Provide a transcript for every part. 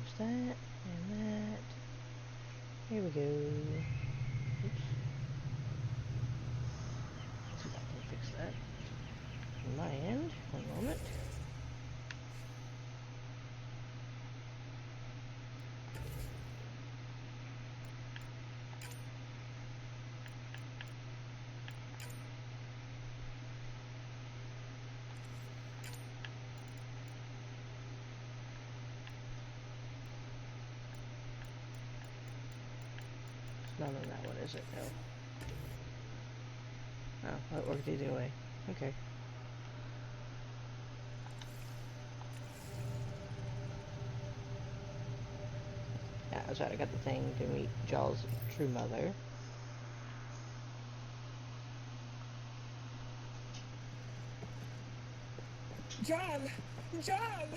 There's that and that. Here we go. Oops. Let's see if I can fix that. On my end. One moment. It's not on that one, is it? No. Oh, that worked either way. Okay. Yeah, that's right. I got the thing to meet Jaw's true mother. Jarl! Jarl!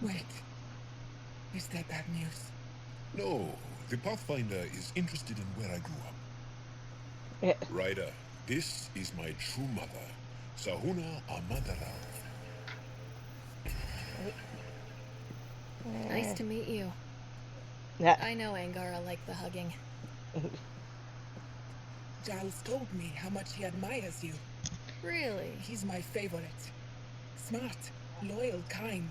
Wait. Is that bad news? No, the Pathfinder is interested in where I grew up. Yeah. Ryder, this is my true mother, Sahuna Amadara. Nice to meet you. Yeah. I know Angara liked the hugging. Jarl's told me how much he admires you. Really? He's my favorite. Smart, loyal, kind.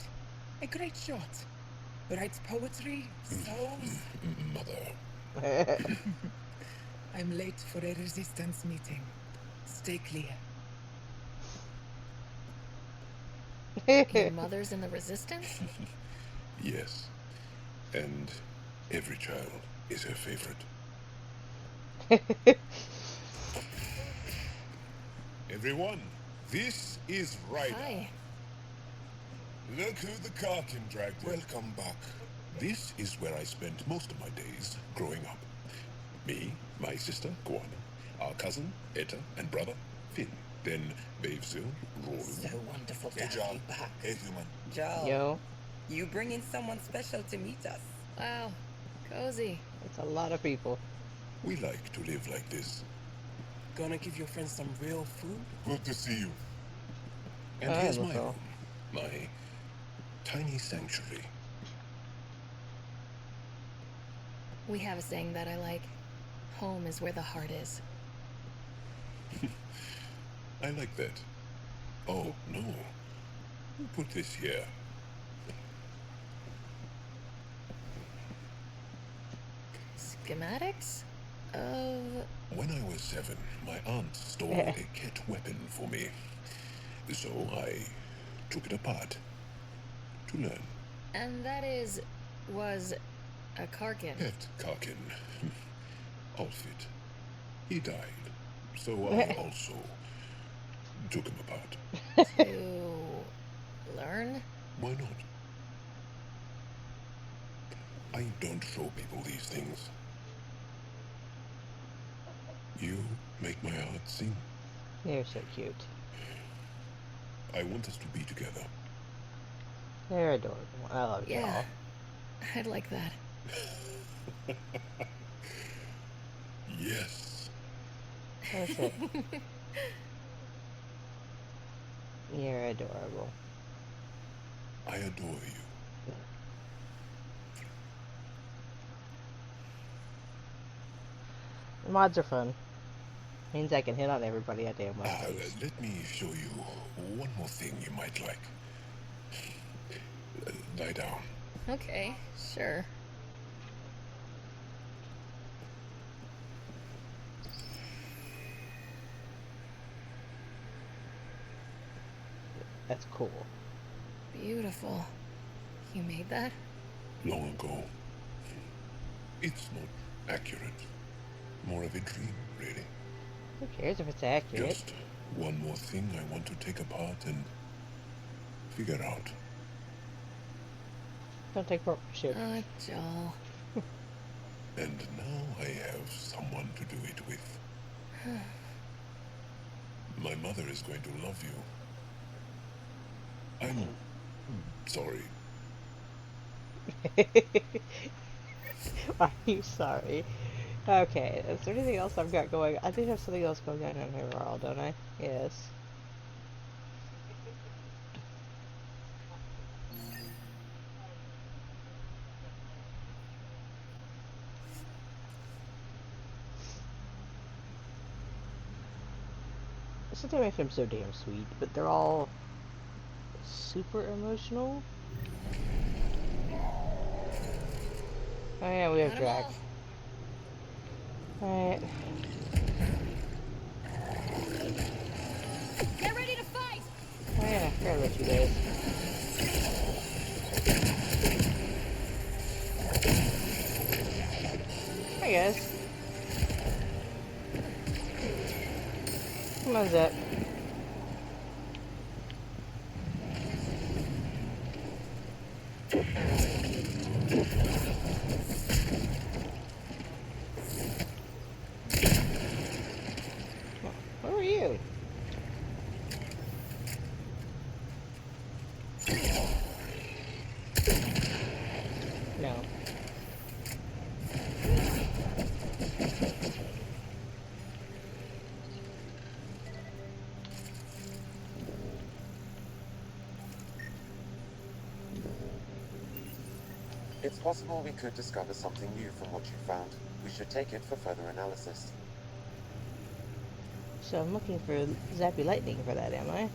A great shot. Writes poetry, so... Mother. I'm late for a resistance meeting. Stay clear. Your mother's in the Resistance? Yes. And every child is her favorite. Everyone, this is Ryder. Hi. Look who the Karkin dragged in. Welcome back. This is where I spent most of my days growing up. Me, my sister, Guana, our cousin, Etta, and brother, Finn. Then Bavzil, Rory. So wonderful to Hey, have Jarl. you back. Hey, human. Jarl, Yo, you bring in someone special to meet us. Wow. Cozy. it's a lot of people. We like to live like this. Gonna give your friends some real food? Good to see you. And Ah, here's my that's all. home. My tiny sanctuary. We have a saying that I like. Home is where the heart is. I like that. Oh, no. Who put this here? Schematics? Of... When I was 7, my aunt stole a cat weapon for me. So I took it apart to learn. And that was a Karkin. Pet Karkin. Outfit. He died. So I also took him apart. To learn? Why not? I don't show people these things. You make my heart sing. You're so cute. I want us to be together. They're adorable. I love Yeah. y'all. I'd like that. Yes. That's it. You're adorable. I adore you. The mods are fun. Means I can hit on everybody I damn well. Let me show you one more thing you might like. Lie down. Okay, sure. That's cool. Beautiful. You made that? Long ago. It's not accurate. More of a dream, really. Who cares if it's accurate? Just one more thing I want to take apart and figure out. Don't take partnership. Joel. And now I have someone to do it with. My mother is going to love you. I'm sorry. Are you sorry? Okay, is there anything else I've got going? I think there's something else going on in here, Carl, don't I? Yes. something makes them so damn sweet, but they're all super emotional. Oh yeah, we have Got 'em Drax. Alright. Get ready to fight! Oh yeah, I forgot about you guys. Hi guys. Come on, Zep. Where were you? No. It's possible we could discover something new from what you found. We should take it for further analysis. So I'm looking for Zappy Lightning for that, am I?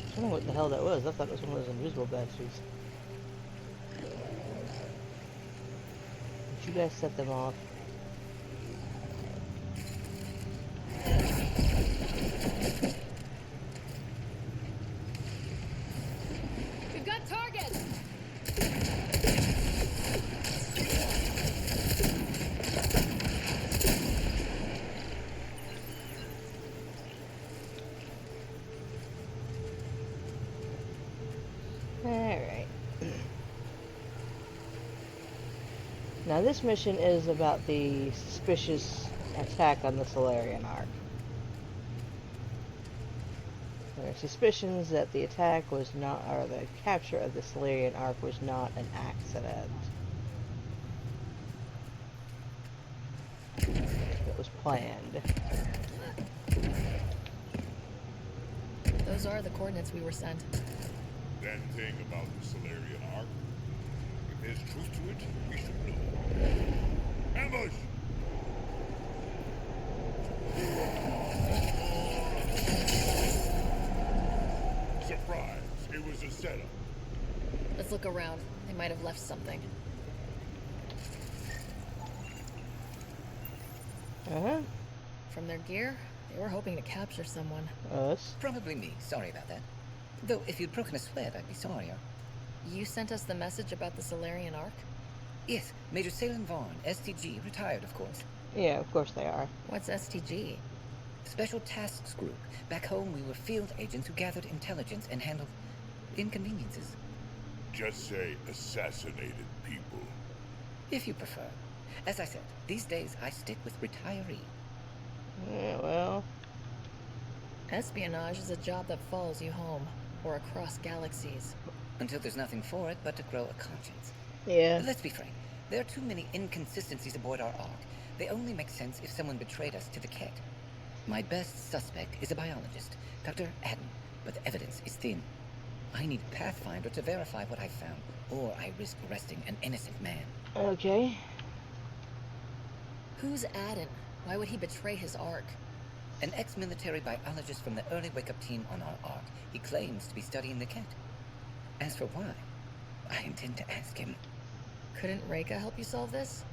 I don't know what the hell that was. I thought it was one of those invisible bastards. Did you guys set them off? We've got targets! Alright. Now this mission is about the suspicious attack on the Solarian Ark. There are suspicions that the attack was not, or the capture of the Solarian Ark was not an accident. It was planned. Those are the coordinates we were sent. That thing about the Solarian Ark. If there's truth to it, we should know. Ambush! Surprise! It was a setup. Let's look around. They might have left something. Uh-huh. From their gear, they were hoping to capture someone. Us. Probably me. Sorry about that. Though, if you'd broken a sweat, I'd be sorrier. You sent us the message about the Solarian Ark? Yes, Major Salem Vaughn, STG, retired, of course. Yeah, of course they are. What's STG? Special Tasks Group. Back home, we were field agents who gathered intelligence and handled inconveniences, Just say assassinated people. if you prefer. As I said, these days I stick with retiree. Yeah, well, Espionage is a job that follows you home, or across galaxies. Until there's nothing for it but to grow a conscience. yeah. Let's be frank. There are too many inconsistencies aboard our Ark. They only make sense if someone betrayed us to the Ket. My best suspect is a biologist, Dr. Adam, but the evidence is thin. I need Pathfinder to verify what I found, or I risk arresting an innocent man. Okay. Who's Aden? Why would he betray his Ark? An ex-military biologist from the early wake-up team on our Ark. He claims to be studying the Ket. As for why, I intend to ask him. Couldn't Reika help you solve this?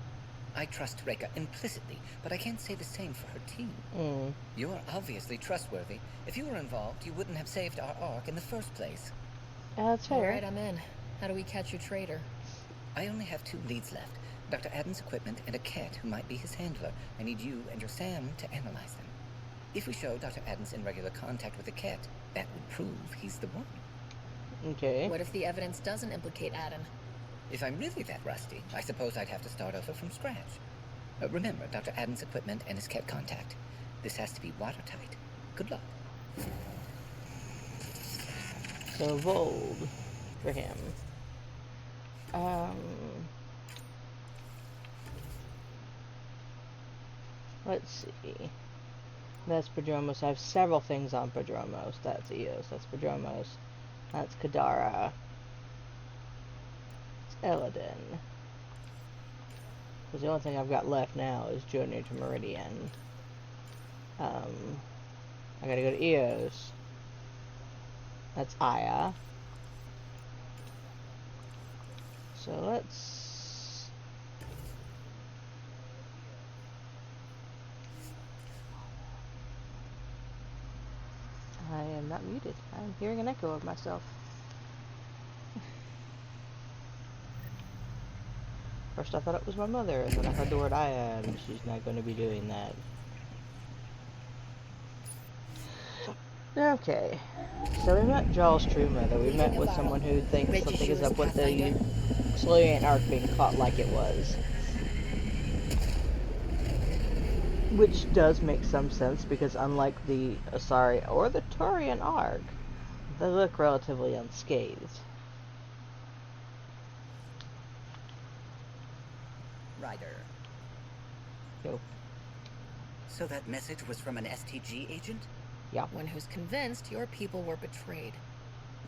I trust Reika implicitly, but I can't say the same for her team. Mm. You're obviously trustworthy. If you were involved, you wouldn't have saved our Ark in the first place. That's fair. Alright, I'm in. How do we catch your traitor? I only have 2 leads left. Dr. Adam's equipment and a cat who might be his handler. I need you and your Sam to analyze them. If we show Dr. Adams in regular contact with the cat, that would prove he's the one. Okay. What if the evidence doesn't implicate Aden? If I'm really that rusty, I suppose I'd have to start over from scratch. Remember, Dr. Adams' equipment and his cat contact. This has to be watertight. Good luck. So bold for him. Let's see. That's Prodromos. I have several things on Prodromos. That's Eos. That's Prodromos. That's Kadara. It's Eladin. Because the only thing I've got left now is Journey to Meridian. I gotta go to Eos. That's Aya. So let's... I am not muted. I'm hearing an echo of myself. First I thought it was my mother, and then I heard the word Aya, and she's not going to be doing that. Okay, so we met Jaws' true mother. We met with someone who thinks something is up with the Solarian Ark being caught like it was. Which does make some sense, because unlike the Asari or the Turian Ark, they look relatively unscathed. Ryder. Yo. So that message was from an STG agent? Yeah. One who's convinced your people were betrayed.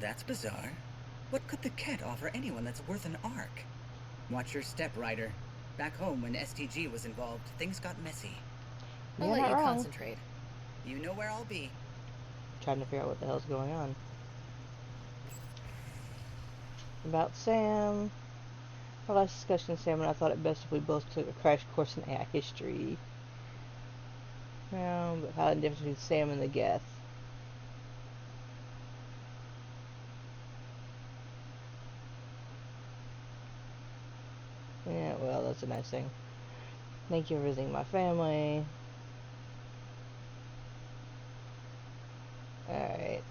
That's bizarre. What could the Kett offer anyone that's worth an arc? Watch your step, Ryder. Back home, when STG was involved, things got messy. I'll You're let not you wrong. concentrate. You know where I'll be. Trying to figure out what the hell's going on. About Sam. Our last discussion, Sam and I thought it best if we both took a crash course in AI history. But how the difference between Sam and the Geth. Yeah, well, that's a nice thing. Thank you for visiting my family. Alright.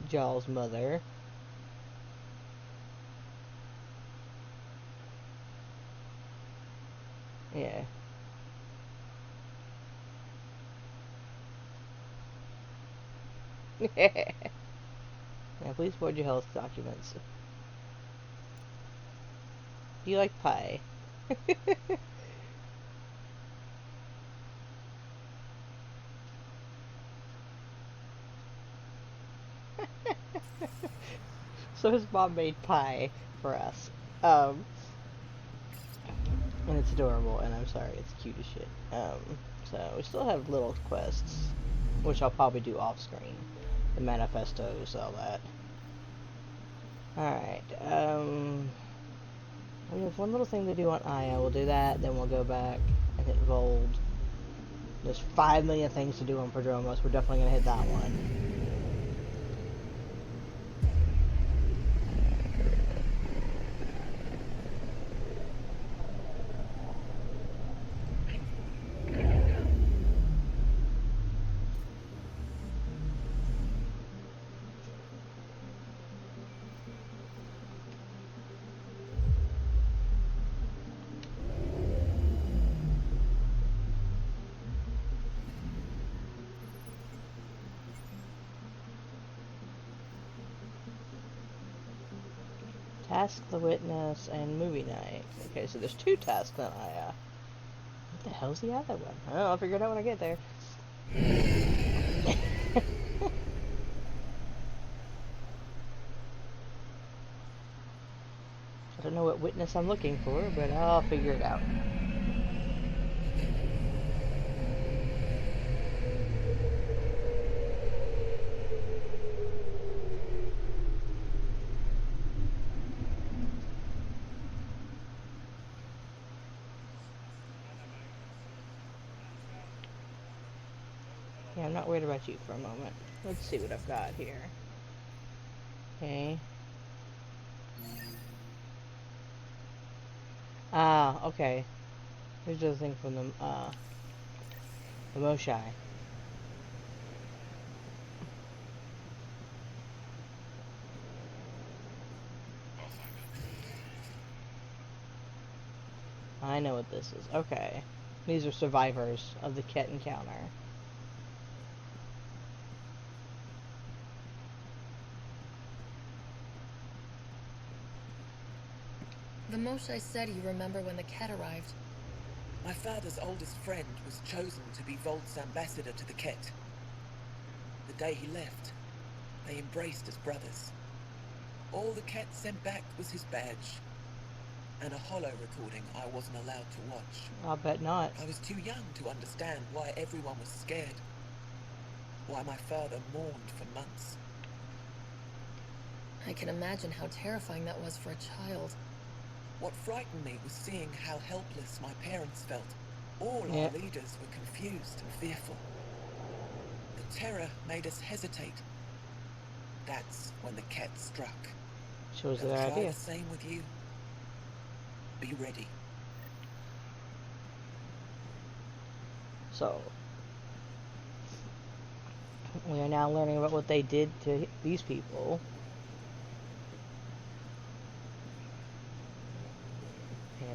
Jaws' mother. Yeah. Now, please forward your health documents. Do you like pie? So his mom made pie for us. And it's adorable, and I'm sorry, it's cute as shit. So we still have little quests, which I'll probably do off screen. The manifestos, all that. Alright, we have one little thing to do on Aya. We'll do that, then we'll go back and hit Vold. There's 5 million things to do on Prodromos. We're definitely gonna hit that one. Task the Witness and Movie Night. Okay, so there's 2 tasks on Aya. What the hell's the other one? Oh, I'll figure it out when I get there. I don't know what witness I'm looking for, but I'll figure it out. Yeah, I'm not worried about you for a moment. Let's see what I've got here. Okay. Ah, okay. Here's the thing from the Moshai. I know what this is. Okay. These are survivors of the Kett encounter. The Moshai said you remember when the Kett arrived. My father's oldest friend was chosen to be Volt's ambassador to the Kett. The day he left, they embraced as brothers. All the cat sent back was his badge. And a holo recording I wasn't allowed to watch. I'll bet not. I was too young to understand why everyone was scared. Why my father mourned for months. I can imagine how terrifying that was for a child. What frightened me was seeing how helpless my parents felt. All Yeah. our leaders were confused and fearful. The terror made us hesitate. That's when the cat struck. Shows They'll their try idea. the same with you. Be ready. So, we are now learning about what they did to these people. Yeah.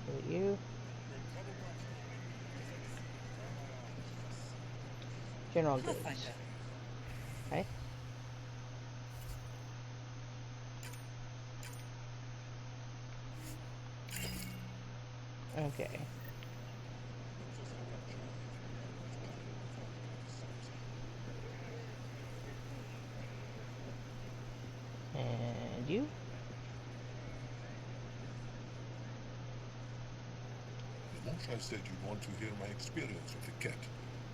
Is it you? General I'll Goods. find out. Okay. Okay. And you? The Moshae said you'd want to hear my experience with the cat,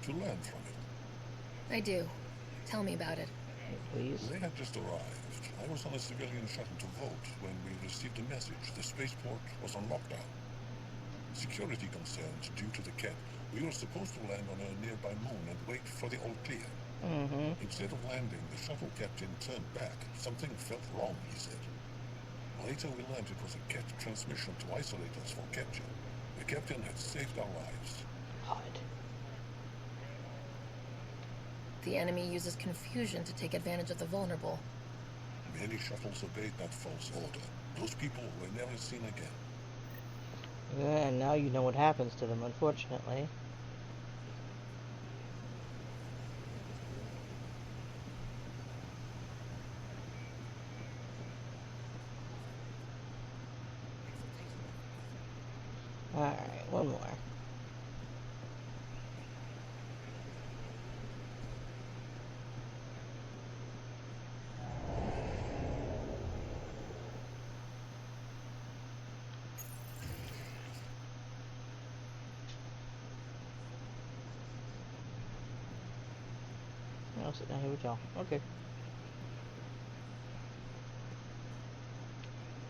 to learn from it. I do. Tell me about it. Please. They had just arrived. I was on a civilian shuttle to Vote when we received a message the spaceport was on lockdown. Security concerns due to the cat. We were supposed to land on a nearby moon and wait for the all clear. Mm-hmm. Instead of landing, the shuttle captain turned back. Something felt wrong, he said. Later we learned it was a cat transmission to isolate us for capture. The captain had saved our lives. Odd. The enemy uses confusion to take advantage of the vulnerable. Many shuttles obeyed that false order. Those people were never seen again. Yeah, and now you know what happens to them, unfortunately. Alright, one more. I'll sit down here with y'all. Okay.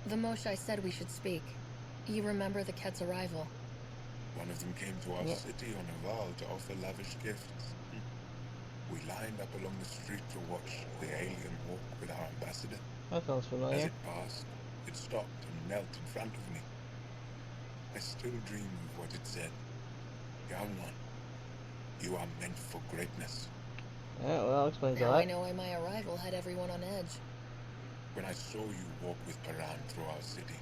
The Moshae said we should speak. You remember the cat's arrival. One of them came to our Yeah. city on a vow to offer lavish gifts. We lined up along the street to watch the alien walk with our ambassador. That sounds As familiar. it passed, it stopped and knelt in front of me. I still dream of what it said. Young one, you are meant for greatness. Yeah, well, explains a Now I lot. know why my arrival had everyone on edge. When I saw you walk with Paran through our city,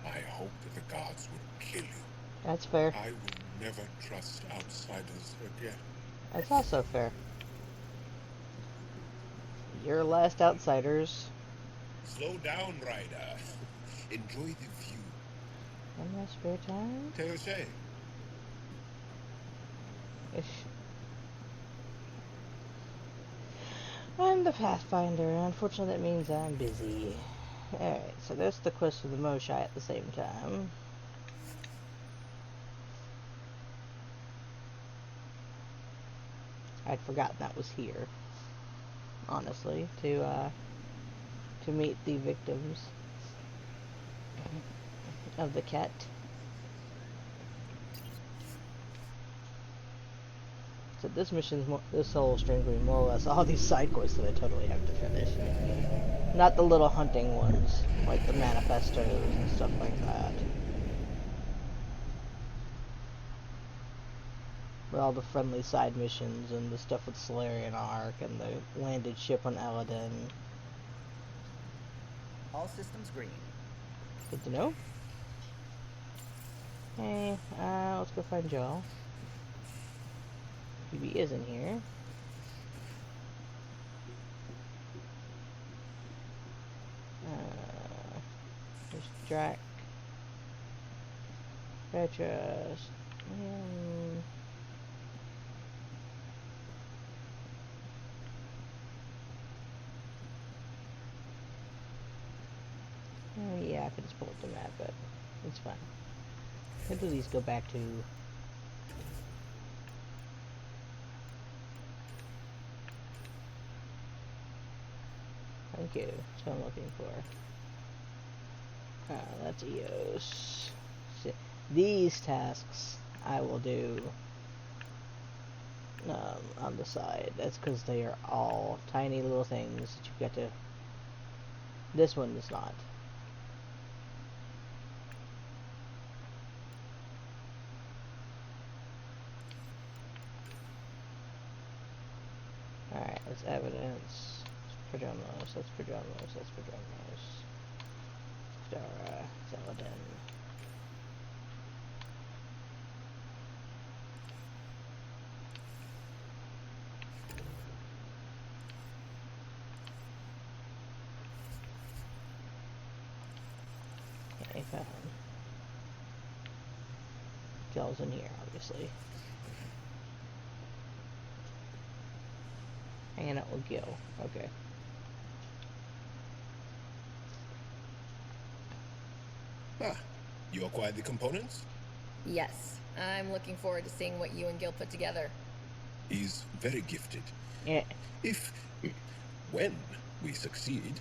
I hoped that the guards would kill you. That's fair. I will never trust outsiders again. That's also fair. Your last outsiders. Slow down, Ryder. Enjoy the view. In my spare time? Teoshe, Ish. I'm the Pathfinder. Unfortunately, that means I'm busy. Alright, so that's the quest for the Moshae at the same time. I'd forgotten that was here. Honestly, to meet the victims of the cat. So this mission's this whole stream's gonna be more or less all these side quests that I totally have to finish. Not the little hunting ones, like the manifestos and stuff like that. But all the friendly side missions and the stuff with Solarian Arc and the landed ship on Eladin. All systems green. Good to know. Hey, let's go find Joel. QB is in here. There's Drac. Petrus. I could just pull up the map, but it's fine. Could at least go back to... Thank you. That's what I'm looking for. That's EOS. These tasks I will do on the side. That's because they are all tiny little things that you get to... This one is not. Alright, that's evidence. That's Prodromos, that's Prodromos, that's Prodromos. Dara, Zeladin. Okay, found. Gel's in here, obviously. Hanging out with Gil. Okay. Ah, you acquired the components? Yes, I'm looking forward to seeing what you and Gil put together. He's very gifted. Yeah. When we succeed,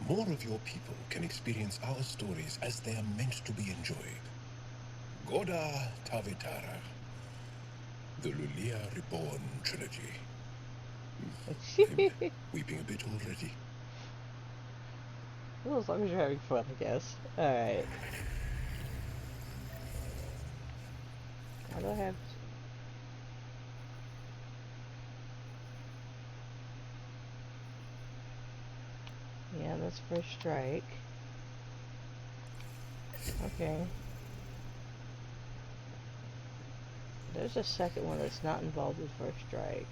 more of your people can experience our stories as they are meant to be enjoyed. Goda Tavitara, the Lulia Reborn trilogy. I'm weeping a bit already. Well, as long as you're having fun, I guess. Alright. How do I have... Yeah, that's First Strike. Okay. There's a second one that's not involved with First Strike.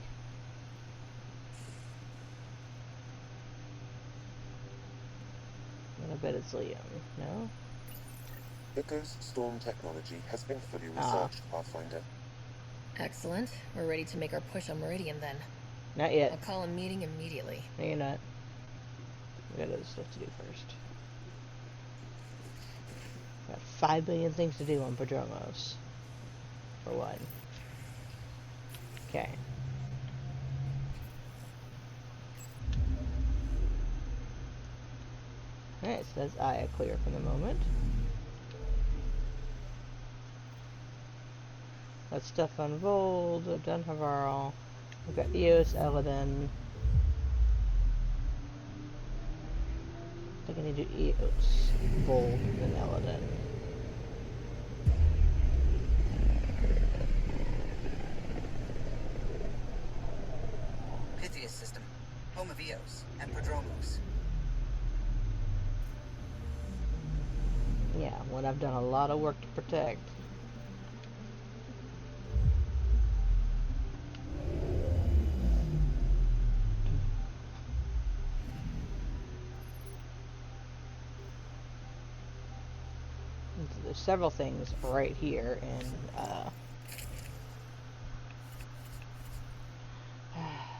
I bet it's Liam, no? The Ghost Storm technology has been fully researched, Pathfinder. Excellent. We're ready to make our push on Meridian then. Not yet. I'll call a meeting immediately. No, you're not. We got other stuff to do first. Got 5 billion things to do on Prodromos. For one. Okay. Alright, so that's Aya clear for the moment. That's Stefan Vold, I've done Havarl. We've got Eos, Eladin. I think I need to do Eos, Vold, and Eladin. Pythias system, home of Eos and Prodromos. Yeah, one I've done a lot of work to protect. There's several things right here, and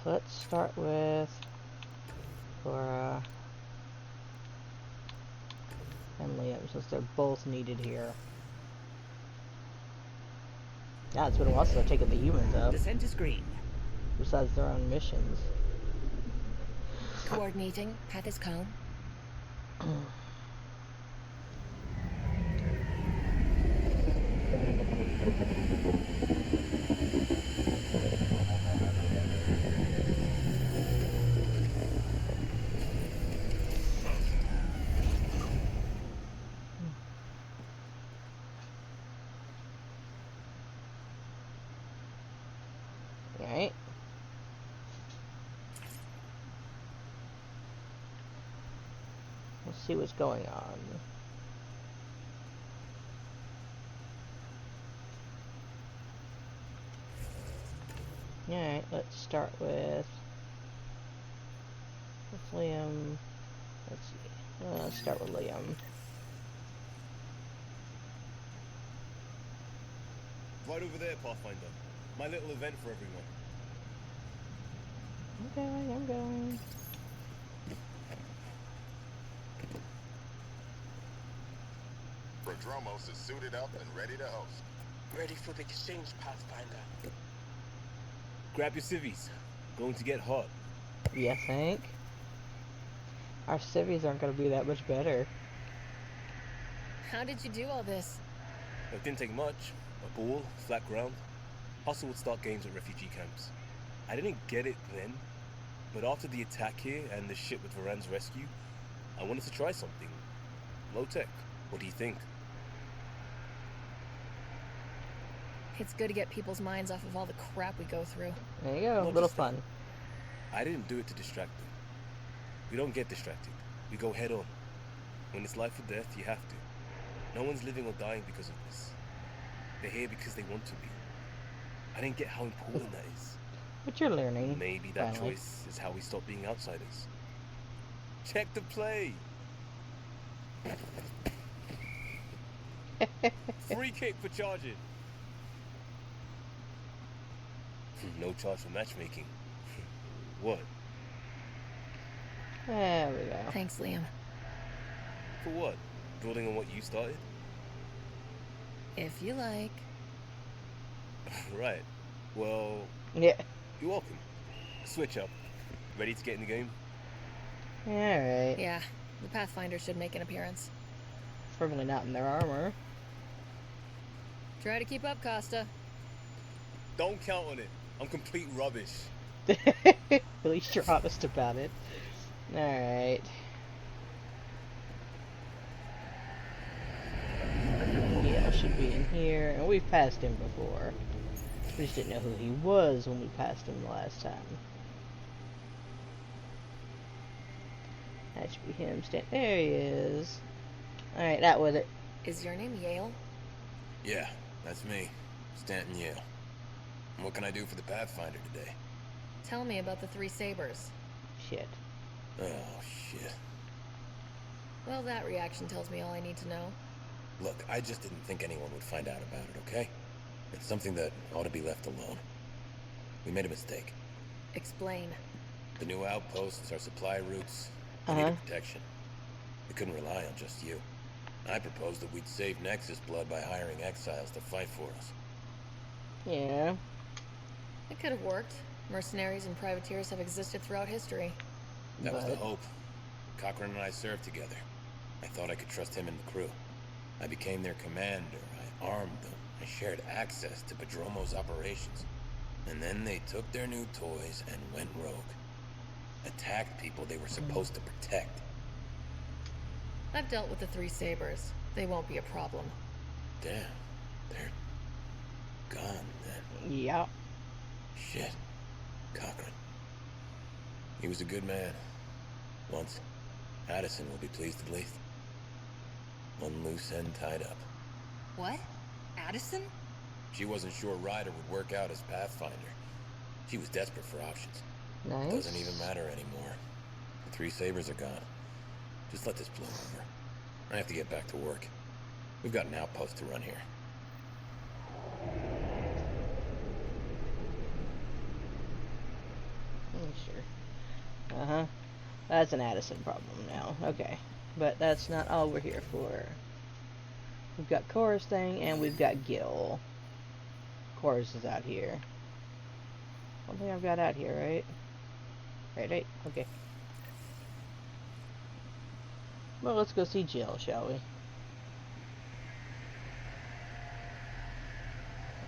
let's start with Cora and Liam, since they're both needed here. Yeah, it's been a while since I've taken the humans up, Descent to screen. besides their own missions. Coordinating. Path is calm. Alright. Let's see what's going on. Alright, let's start with Liam. Let's see. Let's start with Liam. Right over there, Pathfinder. My little event for everyone. Okay, I'm going. Padromos is suited up and ready to host. Ready for the exchange, Pathfinder. Grab your civvies. Going to get hot. You think? Our civvies aren't going to be that much better. How did you do all this? It didn't take much. A ball, flat ground. Hustle would start games at refugee camps. I didn't get it then, but after the attack here and the shit with Varan's rescue, I wanted to try something. Low tech. What do you think? It's good to get people's minds off of all the crap we go through. There you go, a Not little just that. fun. I didn't do it to distract them. We don't get distracted. We go head on. When it's life or death, you have to. No one's living or dying because of this. They're here because they want to be. I didn't get how important that is. But you're learning. Maybe that finally. choice is how we stop being outsiders. Check the play! Free kick for charging! No charge for matchmaking. What? There we go. Thanks, Liam. For what? Building on what you started? If you like. Right. Well, Yeah. you're welcome. Switch up. Ready to get in the game? Alright. Yeah, the Pathfinder should make an appearance. Probably not in their armor. Try to keep up, Costa. Don't count on it. I'm complete rubbish. At least you're honest about it. Alright. Yeah, should be in here. And we've passed him before. We just didn't know who he was when we passed him the last time. That should be him. There he is. Alright, that was it. Is your name Yale? Yeah, that's me. Stanton Yale. And what can I do for the Pathfinder today? Tell me about the Three Sabers. Shit. Oh, shit. Well, that reaction tells me all I need to know. Look, I just didn't think anyone would find out about it, okay? It's something that ought to be left alone. We made a mistake. Explain. The new outposts are supply routes. We needed protection. We couldn't rely on just you. I proposed that we'd save Nexus blood by hiring exiles to fight for us. Yeah. It could have worked. Mercenaries and privateers have existed throughout history. That was the hope. Cochran and I served together. I thought I could trust him and the crew. I became their commander. I armed them. I shared access to Padromo's operations. And then they took their new toys and went rogue. Attacked people they were supposed to protect. I've dealt with the Three Sabers. They won't be a problem. Damn. They're gone then. Yeah. Shit. Cochran. He was a good man. Once. Addison will be pleased at least. One loose end tied up. What? Addison? She wasn't sure Ryder would work out as Pathfinder. She was desperate for options. Nice. Doesn't even matter anymore. The Three Sabers are gone. Just let this blow over. I have to get back to work. We've got an outpost to run here. Sure. Uh-huh. That's an Addison problem now. Okay. But that's not all we're here for. We've got Cora's thing, and we've got Gil. Cora's is out here. One thing I've got out here, right? Right. Okay. Well, let's go see Jill, shall we?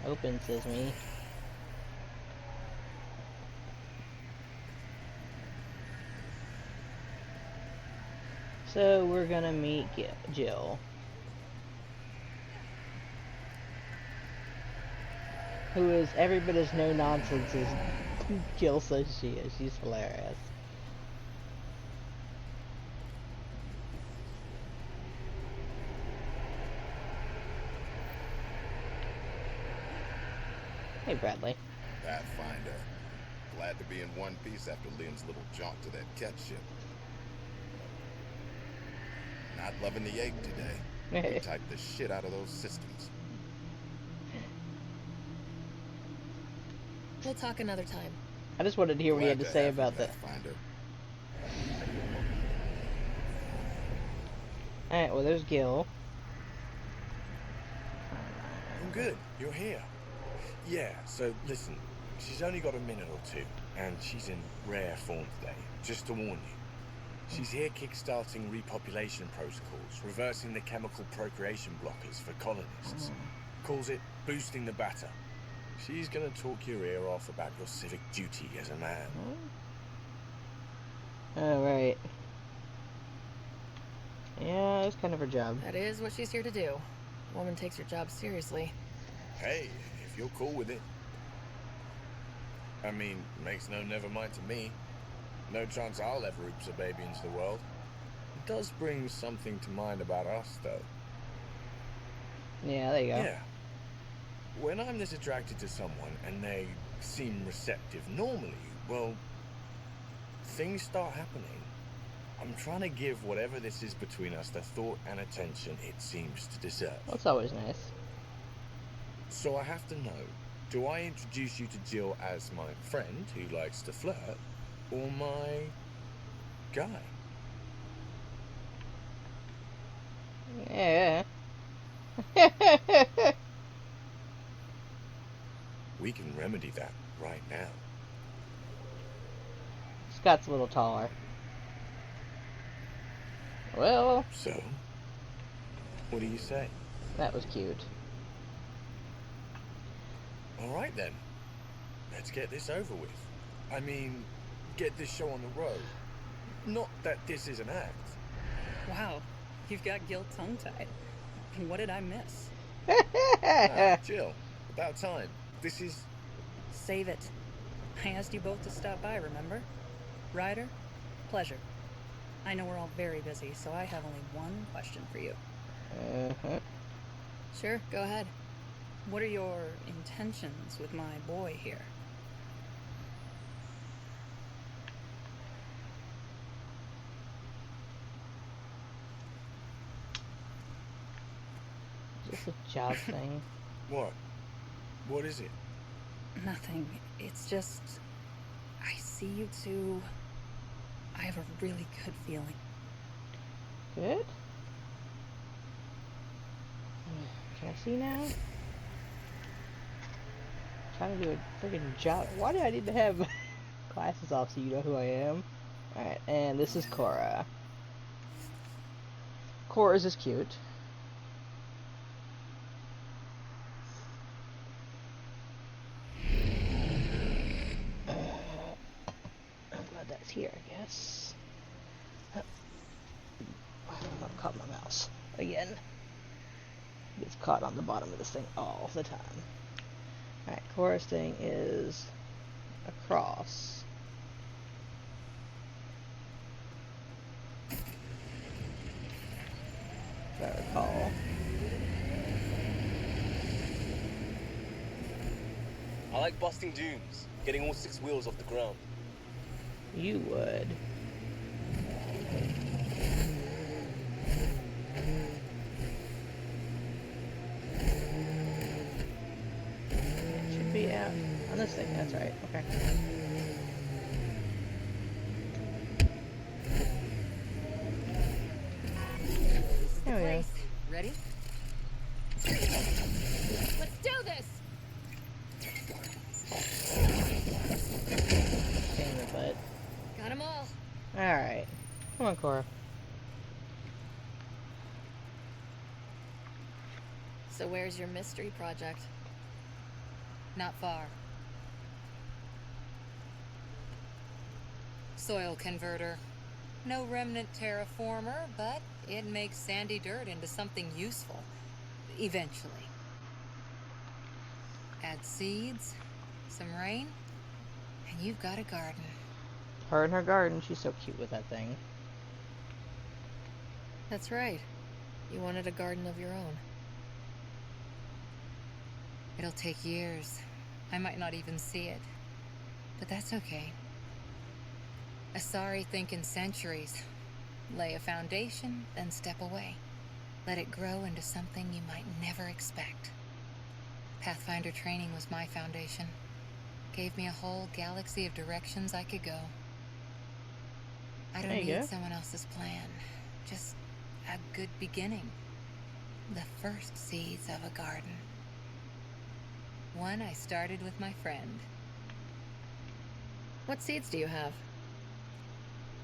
Open, says me. So we're gonna meet Jill, who is every bit as no nonsense as Gil says she is. She's hilarious. Hey, Bradley. Pathfinder. Glad to be in one piece after Liam's little jaunt to that cat ship. Not loving the egg today. We typed the shit out of those systems. We'll talk another time. I just wanted to hear what he had to say about the... Pathfinder. Alright, well, there's Gil. good. You're here. Yeah, so listen. She's only got a minute or two, and she's in rare form today. Just to warn you. She's here kickstarting repopulation protocols, reversing the chemical procreation blockers for colonists. Calls it boosting the batter. She's gonna talk your ear off about your civic duty as a man. Alright. Yeah, it's kind of her job. That is what she's here to do. A woman takes her job seriously. Hey, if you're cool with it. I mean, makes no never mind to me. No chance I'll ever oops a baby into the world. It does bring something to mind about us, though. Yeah, there you go. Yeah. When I'm this attracted to someone and they seem receptive normally, well, things start happening. I'm trying to give whatever this is between us the thought and attention it seems to deserve. That's always nice. So I have to know, do I introduce you to Jill as my friend who likes to flirt, or my guy? Yeah. We can remedy that right now. Scott's a little taller. Well, So, what do you say? that was cute. All right then. Let's get this over with. I mean, get this show on the road. Not that this is an act. Wow, you've got Gil tongue-tied. What did I miss? Jill, about time. This is... Save it. I asked you both to stop by, remember? Ryder, pleasure. I know we're all very busy, so I have only one question for you. Sure, go ahead. What are your intentions with my boy here? Is this a job thing? What? What is it? Nothing. It's just... I see you two... I have a really good feeling. Good? Can I see now? Trying to do a freaking job. Why do I need to have glasses off so you know who I am? Alright, and this is Cora. Cora's is cute. I'm glad that's here, I guess. I've caught my mouse again. Gets caught on the bottom of this thing all the time. Alright, Cora's thing is across. If I recall. I like busting dunes, getting all 6 wheels off the ground. You would. It should be out on this thing, that's right, okay. There we go. Ready? Let's do this! Pain in the butt. Got them all. Alright. Come on, Cora. So where's your mystery project? Not far. Soil converter. No remnant terraformer, but it makes sandy dirt into something useful. Eventually. Add seeds, some rain, and you've got a garden. Her and her garden, she's so cute with that thing. That's right. You wanted a garden of your own. It'll take years. I might not even see it. But that's okay. Asari think in centuries. Lay a foundation, then step away. Let it grow into something you might never expect. Pathfinder training was my foundation. Gave me a whole galaxy of directions I could go. I don't There you need go. someone else's plan. Just a good beginning. The first seeds of a garden. one I started with my friend. What seeds do you have?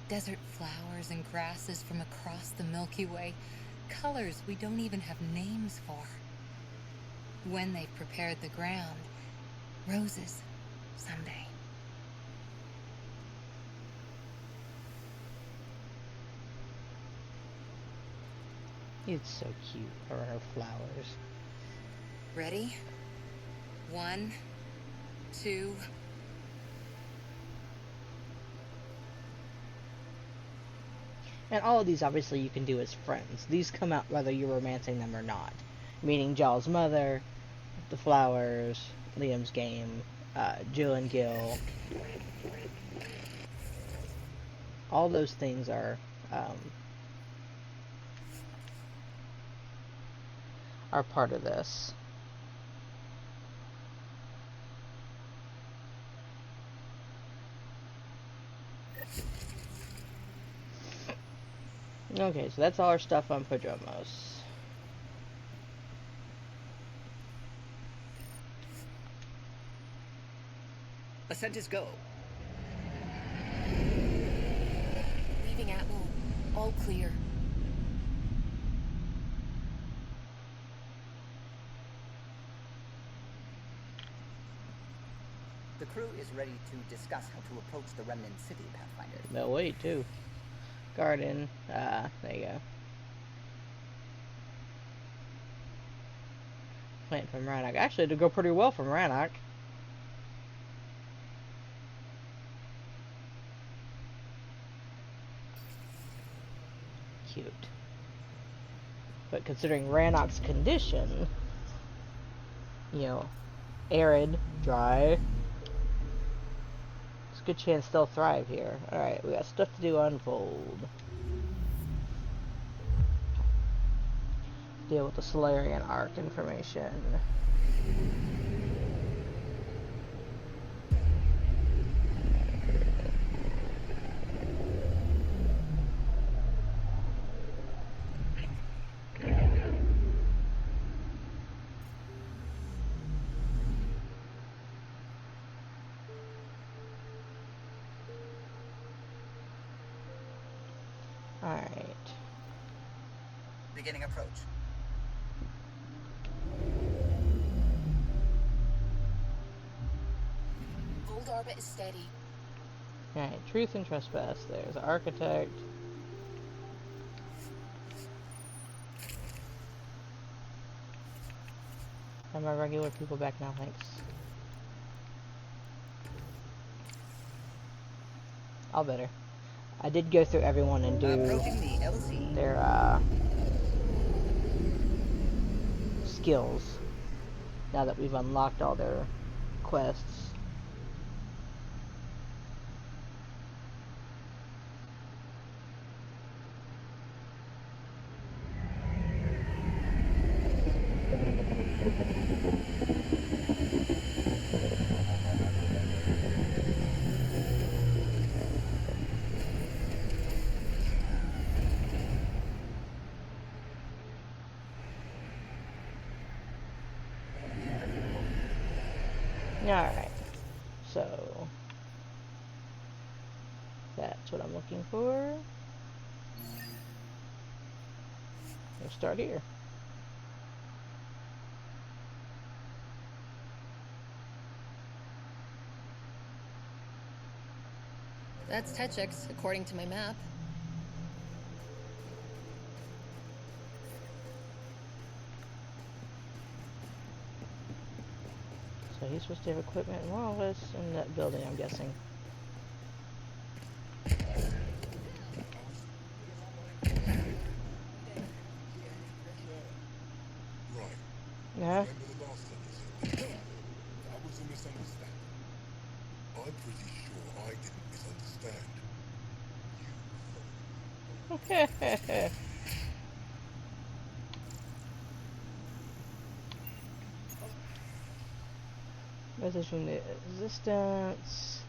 Desert flowers and grasses from across the Milky Way. Colors we don't even have names for. When they've prepared the ground, roses someday. It's so cute, her flowers. Ready? 1, 2. And all of these, obviously, you can do as friends. These come out whether you're romancing them or not. Meaning Jaw's mother, the flowers, Liam's game, Jill and Gil. All those things are part of this. Okay, so that's all our stuff on Prodromos. Ascent is go. Leaving Atwell. All clear. The crew is ready to discuss how to approach the remnant city, Pathfinder. No, wait, too. Garden. There you go. Plant from Rannoch. Actually, it'd go pretty well from Rannoch. Cute. But considering Rannoch's condition, you know, arid, dry, it's a good chance they'll thrive here. Alright, we got stuff to do on Unfold. Deal with the Solarian Arc information. Alright. Beginning approach. Gold orbit is steady. Alright, Truth and Trespass. There's Architect. And my regular people back now, thanks. All better. I did go through everyone and do Approaching the LZ. their skills now that we've unlocked all their quests. Alright, so that's what I'm looking for. We'll start here. That's Techix, according to my map. So he's supposed to have equipment and all this in that building, I'm guessing. Right. Yeah? Remember the last time you said that? That was a misunderstanding. I'm pretty sure I didn't misunderstand. Message from the Resistance.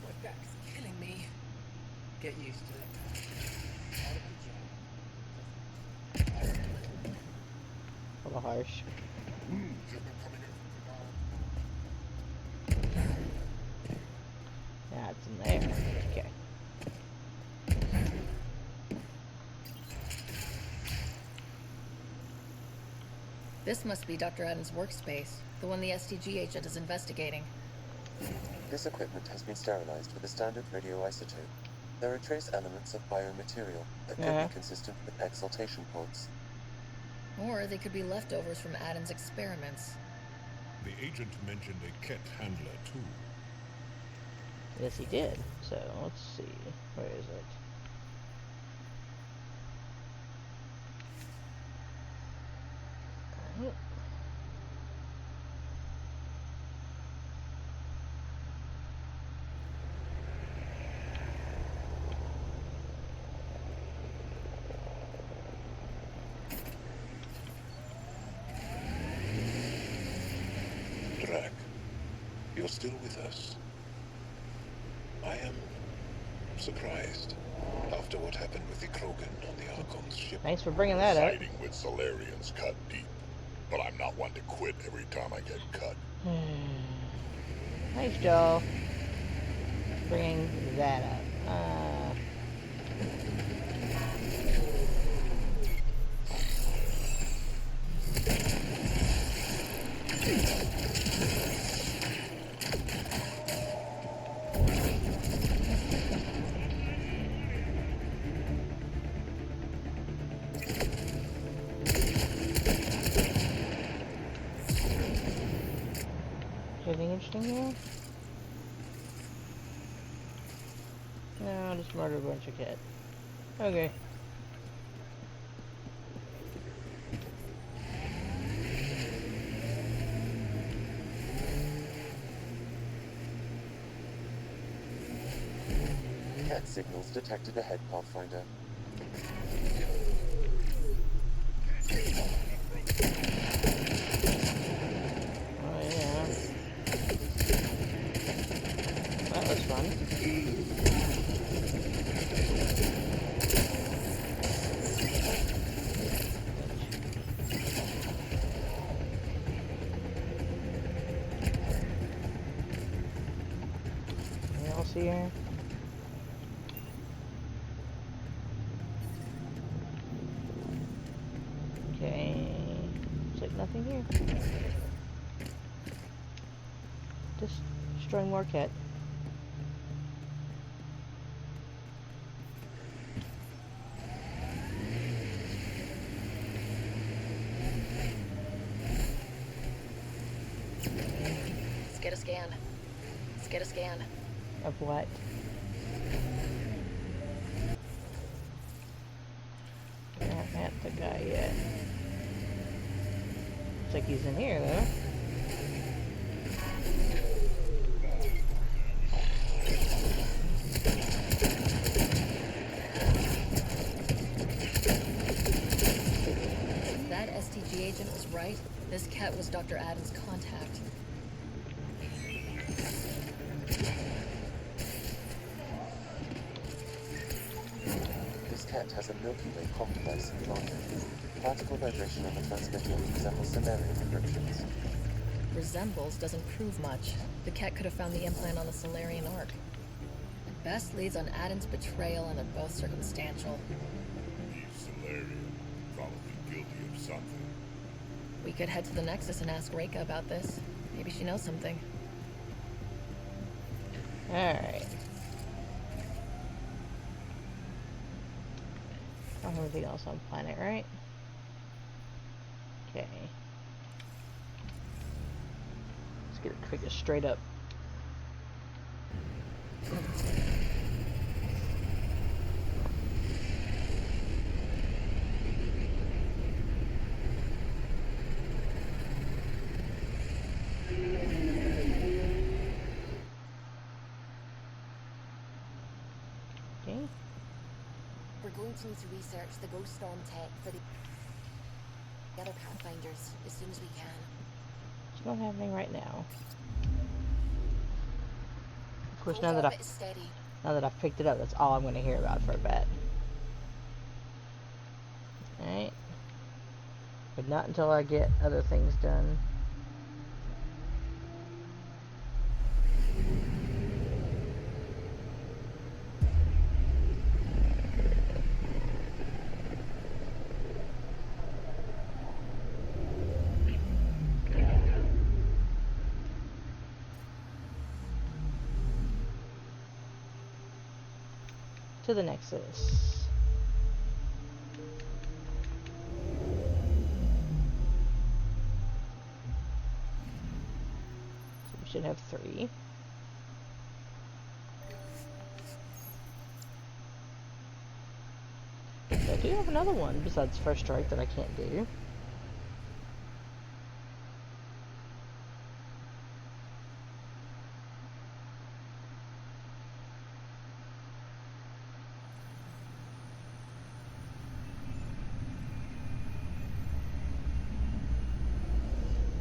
What that's killing me. Get used to it. little harsh. Yeah, it's in there. Okay. This must be Dr. Adams' workspace, the one the STG agent is investigating. This equipment has been sterilized with a standard radioisotope. There are trace elements of biomaterial that could be consistent with exaltation pods. Or they could be leftovers from Adams' experiments. The agent mentioned a Ket handler too. Yes, he did. So, let's see. Where is it? Alright. Drac, you're still with us. I am surprised after what happened with the Krogan on the Archon's ship. Thanks for bringing that up. Fighting with Solarians cut deep, but I'm not one to quit every time I get cut. Thanks, Joel. Bringing that up. Anything interesting here? No, just murder a bunch of kids. Okay. Ket signals detected ahead, Pathfinder. Oh yeah. That was fun. Anything else here? Okay. Looks like nothing here. Just destroying more cat. Let's get a scan. Let's get a scan. Of what? I haven't met the guy yet. Looks like he's in here though. If that STG agent was right, this Ket was Dr. Adams' contact. This Ket has a Milky Way comm device implanted. Particle vibration on the transmitter resembles Solarian encryptions. Resembles doesn't prove much. The Ket could have found the implant on the Solarian Ark. At best leads on Adam's betrayal, and they're both circumstantial. He's Solarian, probably guilty of something. We could head to the Nexus and ask Reika about this. Maybe she knows something. Alright. I don't have anything else on planet, right? Okay. Let's get it figured straight up. Okay. We're going to need to research the Ghost Storm tech for the other Pathfinders as soon as we can. It's not happening right now. Of course, Hold orbit is steady. now that I've picked it up, that's all I'm going to hear about for a bit. Alright. But not until I get other things done. To the Nexus. So we should have 3. But I do have another one besides First Strike that I can't do.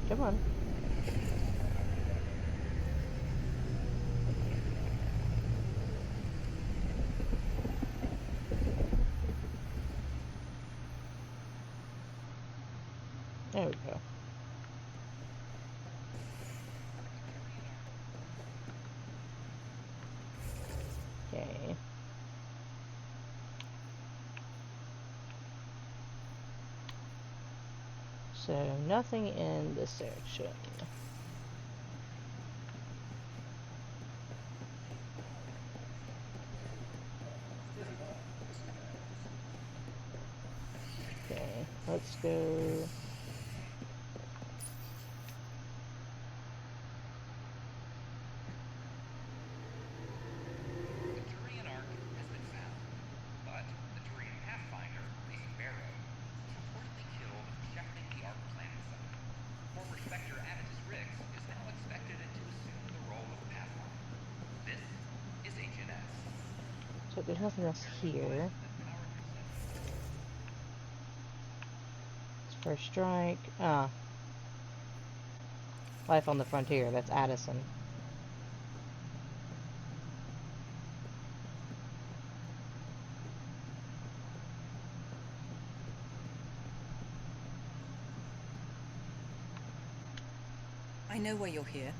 Come on. There we go. Okay. So, nothing in this section. Okay, let's go. So there's nothing else here. It's First Strike. Ah. Life on the Frontier. That's Addison. I know why you're here.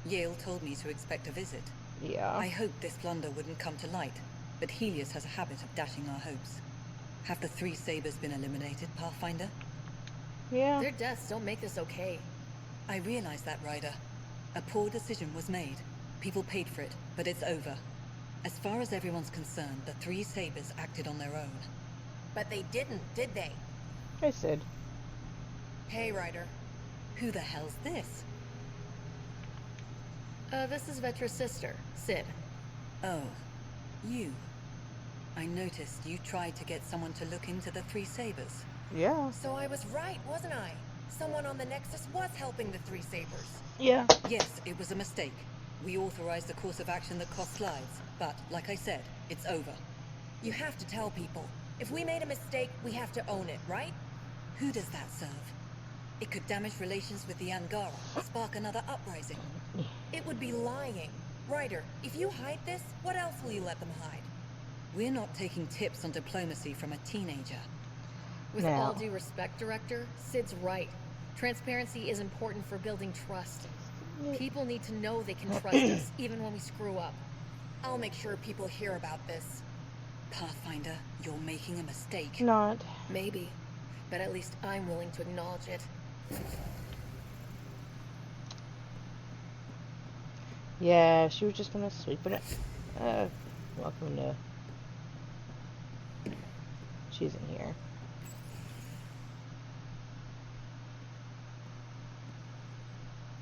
Yale told me to expect a visit. Yeah. I hoped this plunder wouldn't come to light, but Helios has a habit of dashing our hopes. Have the 3 Sabers been eliminated, Pathfinder? Yeah. Their deaths don't make this okay. I realize that, Ryder. A poor decision was made. People paid for it, but it's over. As far as everyone's concerned, the 3 Sabers acted on their own. But they didn't, did they? Hey, Sid. Hey, Ryder. Who the hell's this? This is Vetra's sister, Sid. Oh, you. I noticed you tried to get someone to look into the 3 Sabers. Yeah. So I was right, wasn't I? Someone on the Nexus was helping the 3 Sabers. Yeah. Yes, it was a mistake. We authorized a course of action that cost lives, but, like I said, it's over. You have to tell people. If we made a mistake, we have to own it, right? Who does that serve? It could damage relations with the Angara, spark another uprising. It would be lying. Ryder, if you hide this, what else will you let them hide? We're not taking tips on diplomacy from a teenager. With Now. all due respect, Director, Sid's right. Transparency is important for building trust. People need to know they can trust us, even when we screw up. I'll make sure people hear about this. Pathfinder, you're making a mistake. Not. Maybe, but at least I'm willing to acknowledge it. Yeah, she was just gonna sweep it. Welcome to. She's in here.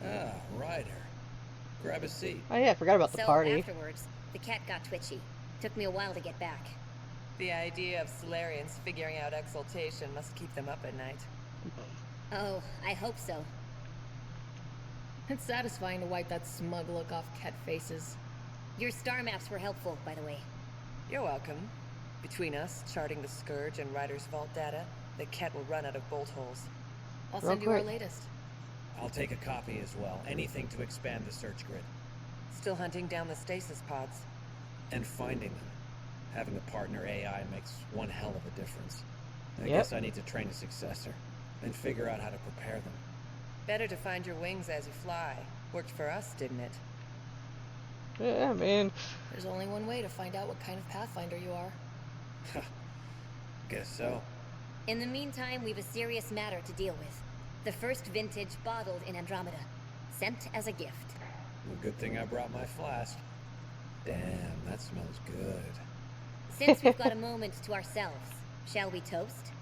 Ah, Ryder. Grab a seat. Oh yeah, I forgot about the So party. afterwards, the cat got twitchy. Took me a while to get back. The idea of Solarians figuring out exaltation must keep them up at night. Oh, I hope so. It's satisfying to wipe that smug look off Ket faces. Your star maps were helpful, by the way. You're welcome. Between us, charting the Scourge and Ryder's vault data, the cat will run out of bolt holes. I'll Real send you our quick. latest. I'll take a copy as well. Anything to expand the search grid. Still hunting down the stasis pods. And finding them. Having a partner AI makes one hell of a difference. I Yep. guess I need to train a successor. then figure out how to prepare them. Better to find your wings as you fly. Worked for us, didn't it? Yeah, man. There's only one way to find out what kind of Pathfinder you are. Guess so. In the meantime, we've a serious matter to deal with. The first vintage bottled in Andromeda. Sent as a gift. Well, good thing I brought my flask. Damn, that smells good. Since we've got a moment to ourselves, shall we toast?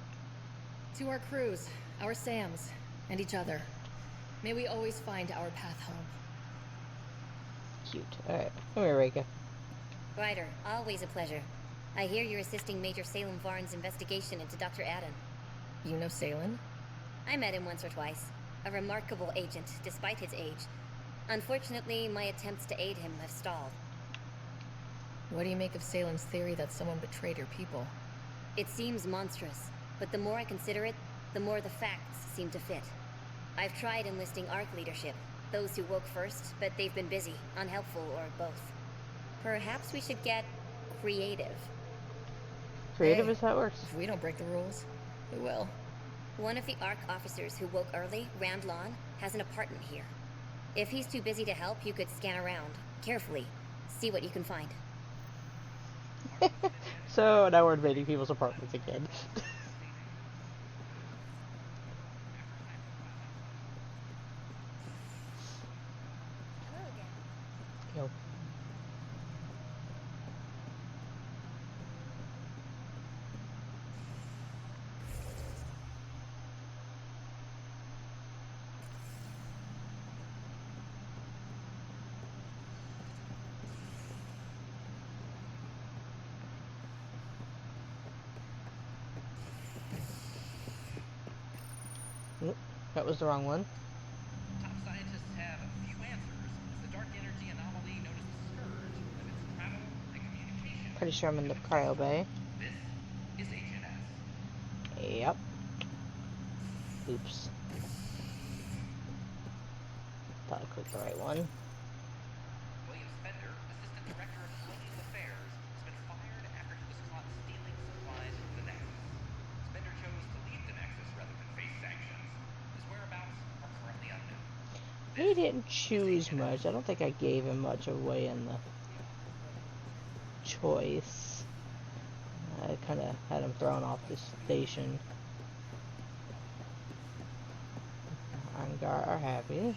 To our crews, our Sams, and each other. May we always find our path home. Cute. Alright, come here, Reika. Ryder, always a pleasure. I hear you're assisting Major Salem Varn's investigation into Dr. Adden. You know Salem? I met him once or twice. A remarkable agent, despite his age. Unfortunately, my attempts to aid him have stalled. What do you make of Salem's theory that someone betrayed your people? It seems monstrous, but the more I consider it, the more the facts seem to fit. I've tried enlisting ARC leadership, those who woke first, but they've been busy, unhelpful, or both. Perhaps we should get creative. Creative Hey, is how it works. If we don't break the rules, who will? One of the ARC officers who woke early, Rand Lawn, has an apartment here. If he's too busy to help, you could scan around, carefully, see what you can find. So now we're invading people's apartments again. Yo. Nope, that was the wrong one. Top scientists have a few answers. The dark energy anomaly known as the Scourge limits travel and communication. Pretty sure I'm in the cryo bay. This is HNS. Yep. Oops. Thought I clicked the right one. William Spender, Assistant Director of Colonial Affairs, has been fired after he was caught stealing supplies from the Nexus. Spender chose to leave the Nexus rather than face sanctions. His whereabouts are currently unknown. He didn't choose much. I don't think I gave him much away in the choice. I kind of had him thrown off the station. Angar are happy.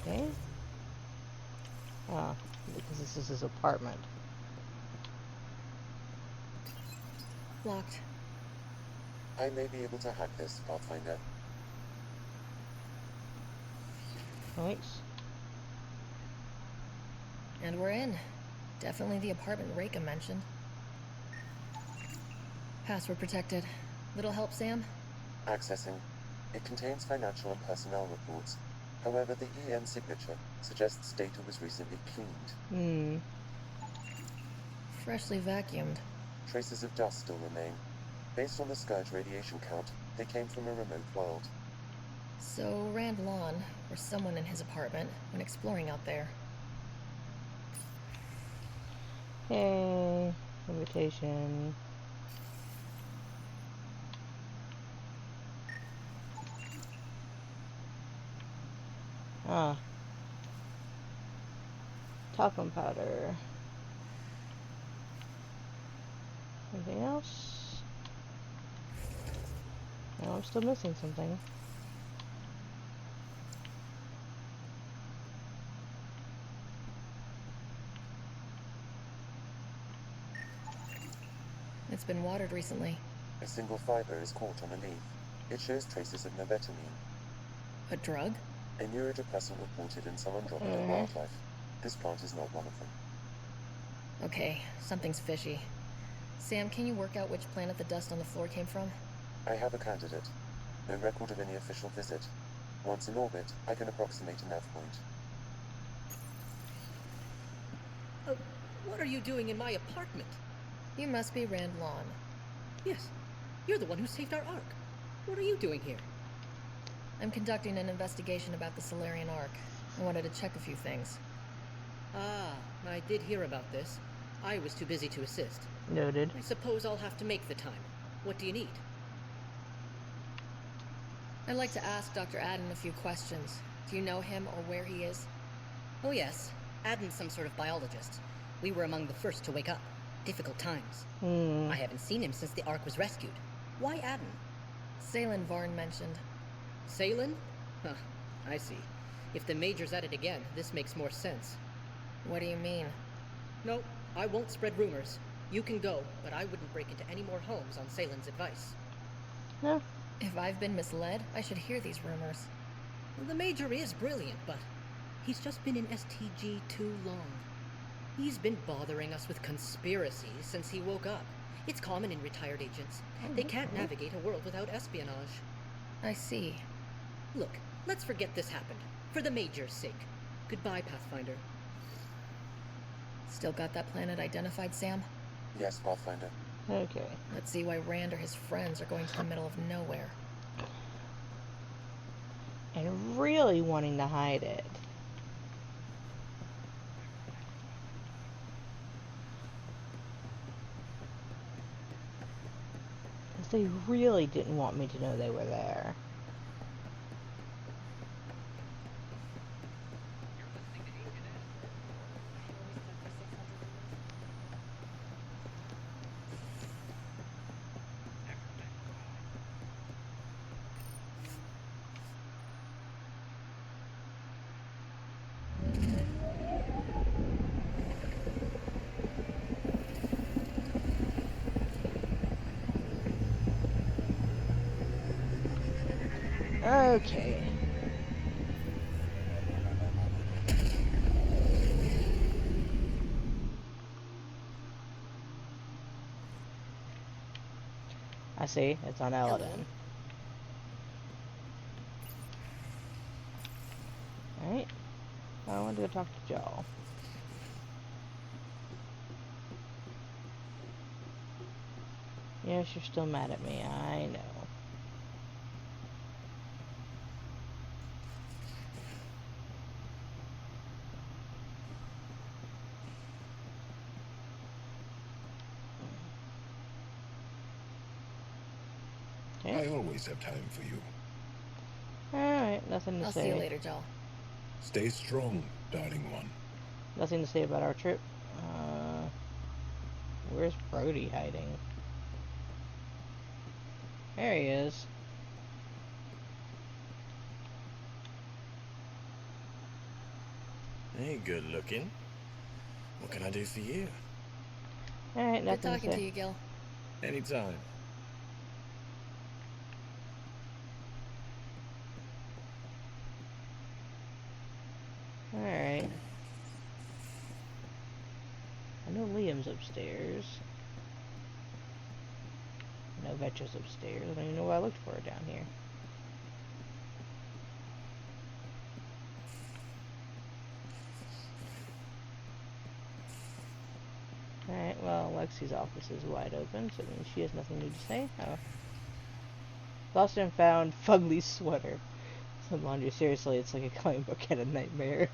Okay. Ah, because this is his apartment. Locked. I may be able to hack this, Pathfinder. Thanks. And we're in. Definitely the apartment Reika mentioned. Password protected. Little help, Sam? Accessing. It contains financial and personnel reports. However, the EM signature suggests data was recently cleaned. Freshly vacuumed. Traces of dust still remain. Based on the Scourge radiation count, they came from a remote world. So Rand Lawn, or someone in his apartment, when exploring out there. Hey, invitation. Ah. Talcum powder. Anything else? No, I'm still missing something. It's been watered recently. A single fiber is caught on a leaf. It shows traces of novetamine. A drug? A neurodepressant reported in some Andromeda wildlife. This plant is not one of them. Okay, something's fishy. Sam, can you work out which planet the dust on the floor came from? I have a candidate. No record of any official visit. Once in orbit, I can approximate a nav point. What are you doing in my apartment? You must be Rand Lawn. Yes, you're the one who saved our Ark. What are you doing here? I'm conducting an investigation about the Solarian Ark. I wanted to check a few things. Ah, I did hear about this. I was too busy to assist. Noted. I suppose I'll have to make the time. What do you need? I'd like to ask Dr. Adden a few questions. Do you know him or where he is? Oh yes, Adden's some sort of biologist. We were among the first to wake up. Difficult times. I haven't seen him since the Ark was rescued. Why Adden? Salen Varn mentioned. Salen? Huh, I see. If the Major's at it again, this makes more sense. What do you mean? No, I won't spread rumors. You can go, but I wouldn't break into any more homes on Salen's advice. No. If I've been misled, I should hear these rumors. Well, the Major is brilliant, but he's just been in STG too long. He's been bothering us with conspiracies since he woke up. It's common in retired agents. They can't navigate a world without espionage. I see. Look, let's forget this happened. For the Major's sake. Goodbye, Pathfinder. Still got that planet identified, Sam? Yes, Pathfinder. Okay. Let's see why Rand or his friends are going to the middle of nowhere. And really wanting to hide it. Because they really didn't want me to know they were there. Okay. I see. It's on Eladin. Alright. I want to go talk to Joel. Yes, you're still mad at me. I know. I always have time for you. Alright, nothing to I'll say. see you later, Joel. Stay strong, darling one. Nothing to say about our trip. Where's Brody hiding? There he is. Hey, good looking. What can I do for you? Alright, Good nothing talking to say. to you, Gil. Anytime. Alright. I know Liam's upstairs. I know Vetra's upstairs. I don't even know what I looked for down here. Alright, well, Lexi's office is wide open, so it means she has nothing new to say. Oh. Lost and found Fugly's sweater. Some laundry, seriously, it's like a comic book at a nightmare.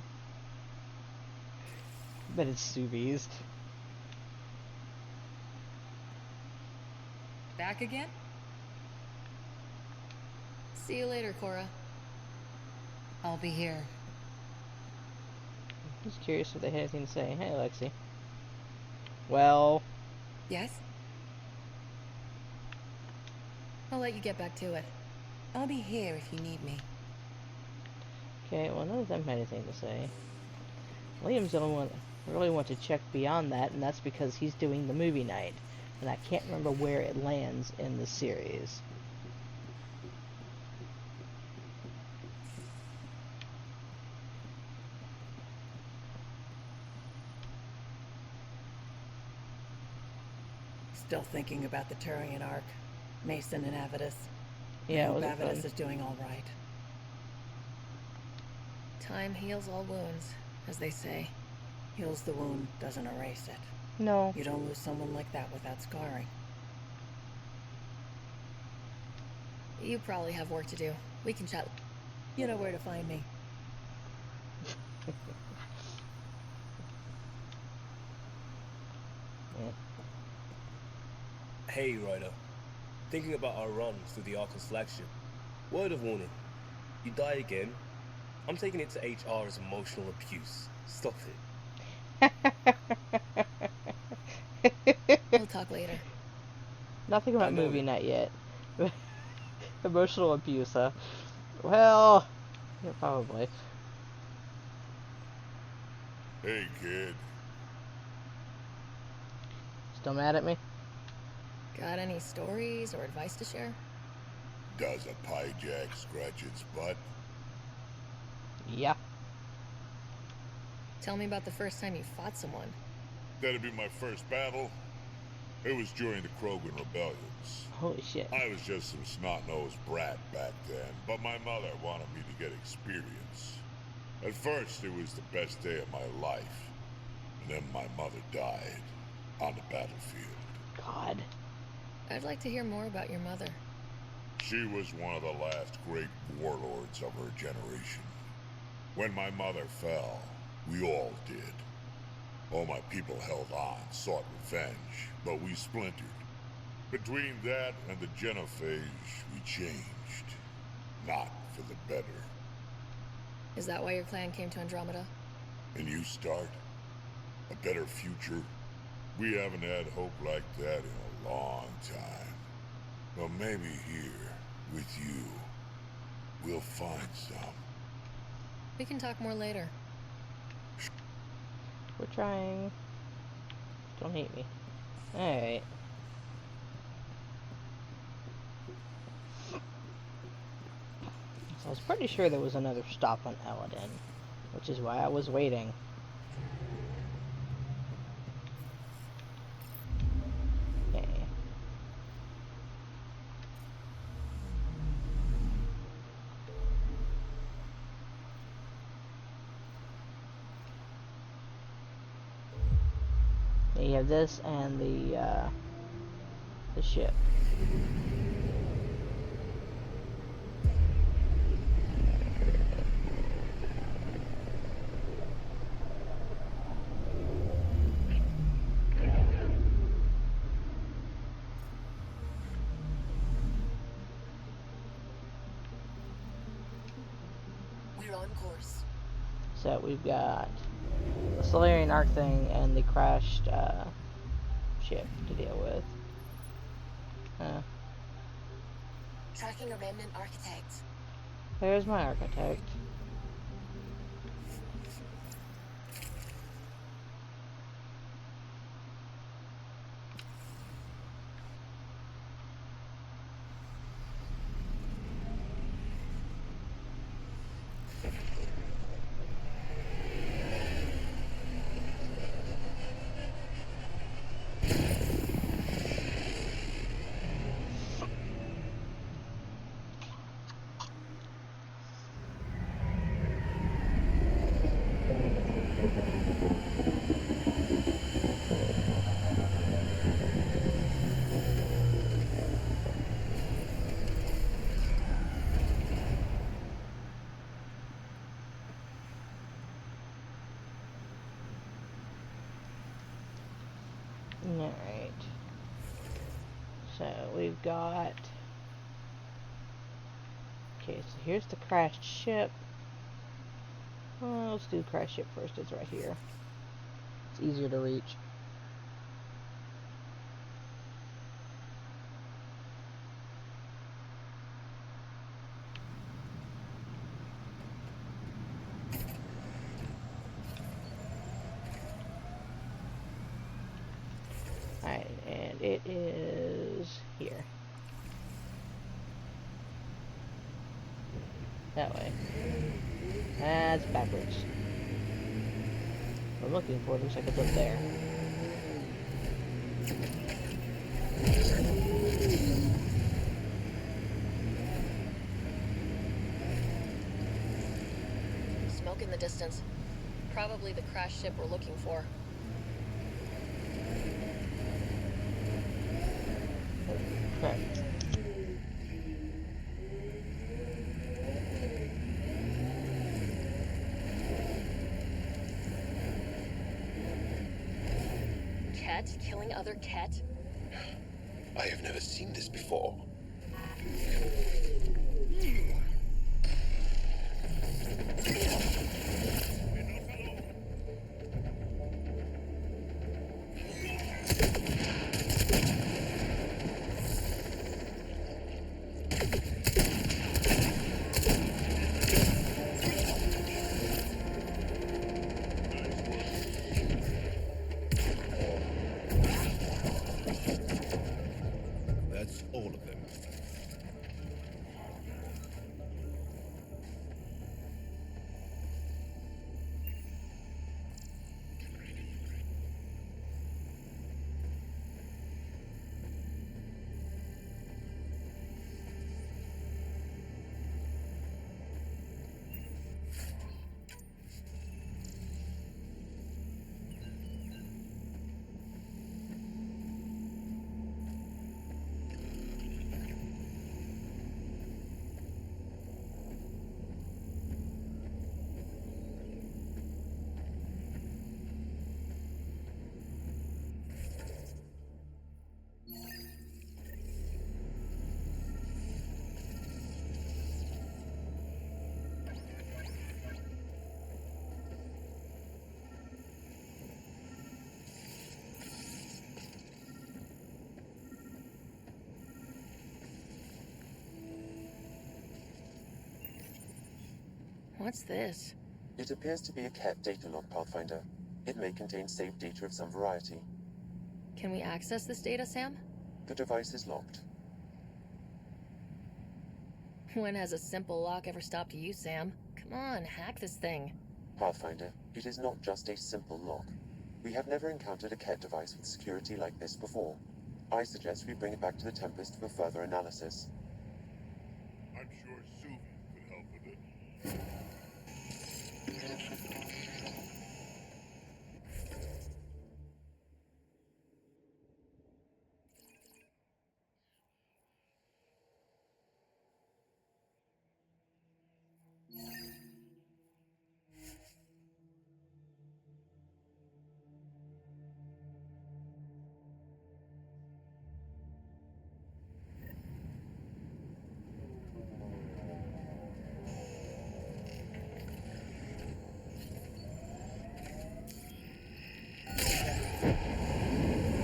But it's sous-vised. Back again? See you later, Cora. I'll be here. Just curious if they had anything to say. Hey, Lexi. Well... Yes? I'll let you get back to it. I'll be here if you need me. Okay, well, none of them had anything to say. Liam's the only one that really want to check beyond that, and that's because he's doing the movie night. And I can't remember where it lands in the series. Still thinking about the Turian Ark, Mason and Avidus. Yeah, I hope was it Avidus fun? is doing all right. Time heals all wounds, as they say. Heals the wound, doesn't erase it. No. You don't lose someone like that without scarring. You probably have work to do. We can chat. You know where to find me. Hey, Ryder. Thinking about our run through the Archon's flagship. Word of warning. You die again, I'm taking it to HR as emotional abuse. Stop it. We'll talk later. Nothing about I know movie it. net yet. Emotional abuse, huh? Well, yeah, probably. Hey, kid. Still mad at me? Got any stories or advice to share? Does a pie jack scratch its butt? Yeah. Tell me about the first time you fought someone. That'd be my first battle. It was during the Krogan rebellions. Holy shit. I was just some snot-nosed brat back then, but my mother wanted me to get experience. At first, it was the best day of my life. And then my mother died on the battlefield. God. I'd like to hear more about your mother. She was one of the last great warlords of her generation. When my mother fell, we all did. All my people held on, sought revenge, but we splintered. Between that and the Genophage, we changed. Not for the better. Is that why your clan came to Andromeda? And you start? A better future? We haven't had hope like that in a long time. But maybe here, with you, we'll find some. We can talk more later. We're trying. Don't hate me. Alright. So I was pretty sure there was another stop on Eladin, which is why I was waiting. Okay. You have this and the ship. We're on course. So we've got the Solarian Arc thing and the crashed ship to deal with. Tracking a remnant architect. There's my architect. Alright. So we've got... Okay, so here's the crashed ship. Well, let's do crash ship first. It's right here. It's easier to reach. Alright, and it is here. That way. That's backwards. What I'm looking for looks like it's up there. Smoke in the distance. Probably the crash ship we're looking for. Crap. Ket killing other Ket? I have never seen this before. That's all of them. What's this? It appears to be a Ket data log, Pathfinder. It may contain saved data of some variety. Can we access this data, Sam? The device is locked. When has a simple lock ever stopped you, Sam? Come on, hack this thing. Pathfinder, it is not just a simple lock. We have never encountered a Ket device with security like this before. I suggest we bring it back to the Tempest for further analysis. I'm sure Suvi could help with it.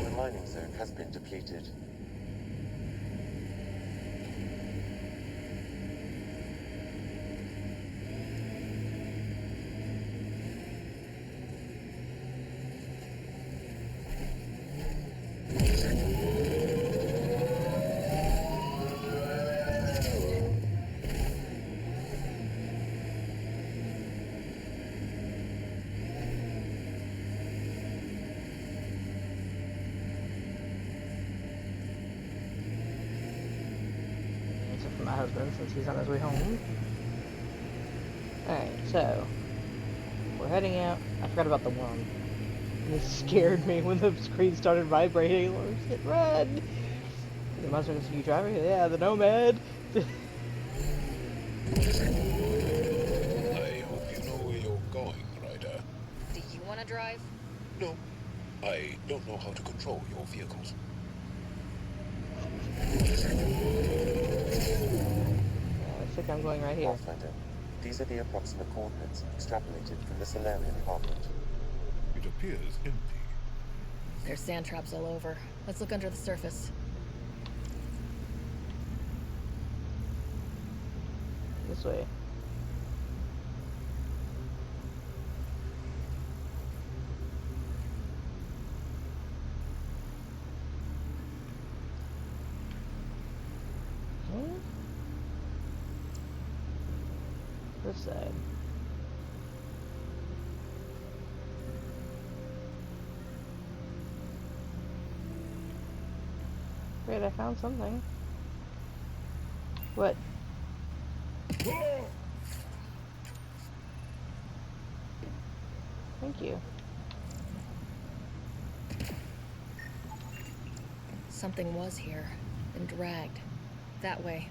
The mining zone has been depleted. Except for my husband, since he's on his way home. Alright, so we're heading out. I forgot about the worm. It scared me when the screen started vibrating. Or hit red. The monster is you driver? Yeah, the Nomad. I hope you know where you're going, Ryder. Do you want to drive? No, I don't know how to control your vehicles. I think I'm going right here. Pathfinder, these are the approximate coordinates extrapolated from the Solarian apartment. It appears empty. There's sand traps all over. Let's look under the surface. This way. This side. Great, I found something. What? Thank you. Something was here, and dragged. That way.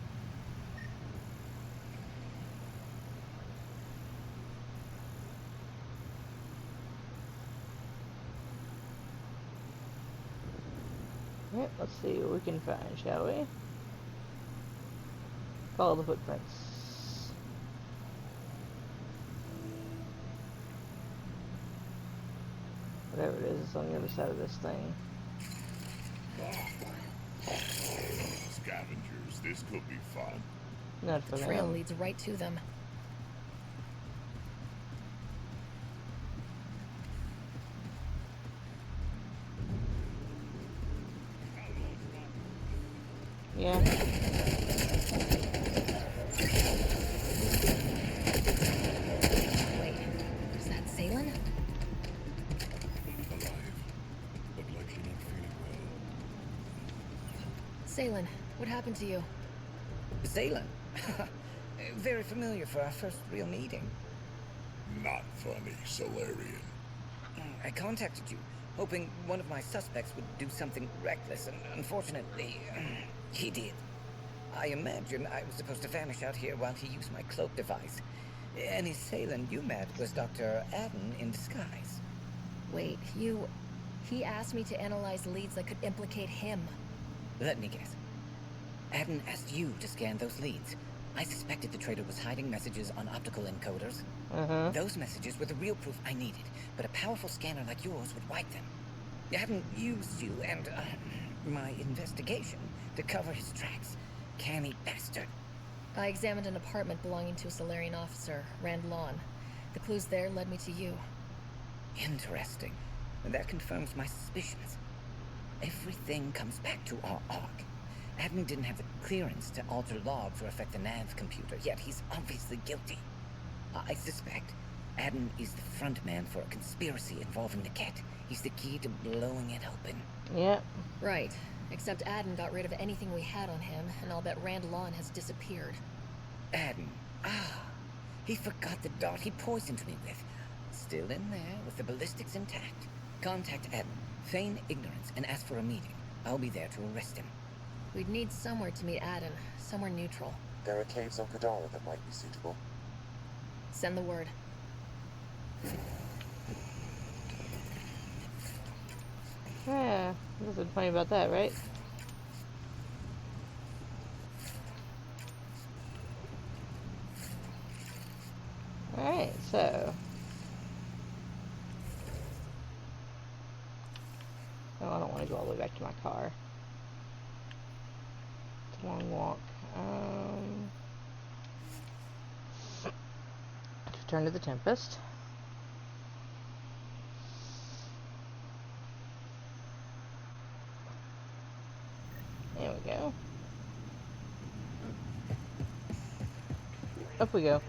Alright, let's see what we can find, shall we? Follow the footprints. Whatever it is, it's on the other side of this thing. Scavengers, this could be fun. Not for The trail them. leads right to them. Yeah. Wait, is that Salen? Alive, but likely not feeling well. Salen, what happened to you? Zaylan. Very familiar for our first real meeting. Not funny, Solarian. I contacted you, hoping one of my suspects would do something reckless, and unfortunately, he did. I imagine I was supposed to vanish out here while he used my cloak device. Any Salen you met was Dr. Adden in disguise. Wait, he asked me to analyze leads that could implicate him. Let me guess. Adden asked you to scan those leads. I suspected the traitor was hiding messages on optical encoders. Those messages were the real proof I needed, but a powerful scanner like yours would wipe them. Adden used you and my investigation to cover his tracks. Canny bastard. I examined an apartment belonging to a Solarian officer, Rand Lawn. The clues there led me to you. Interesting. And that confirms my suspicions. Everything comes back to our arc. Adden didn't have the clearance to alter logs or affect the NAV computer, yet he's obviously guilty. I suspect Adden is the front man for a conspiracy involving the Ket. He's the key to blowing it open. Yep. Right. Except Adden got rid of anything we had on him, and I'll bet Rand Lawn has disappeared. Adden. He forgot the dart he poisoned me with. Still in there with the ballistics intact. Contact Adden, feign ignorance, and ask for a meeting. I'll be there to arrest him. We'd need somewhere to meet Adden, somewhere neutral. There are caves on Kadara that might be suitable. Send the word. Yeah, nothing funny about that, right? Alright, so... Oh, I don't want to go all the way back to my car. It's a long walk. Return to the Tempest. There we go. Up we go.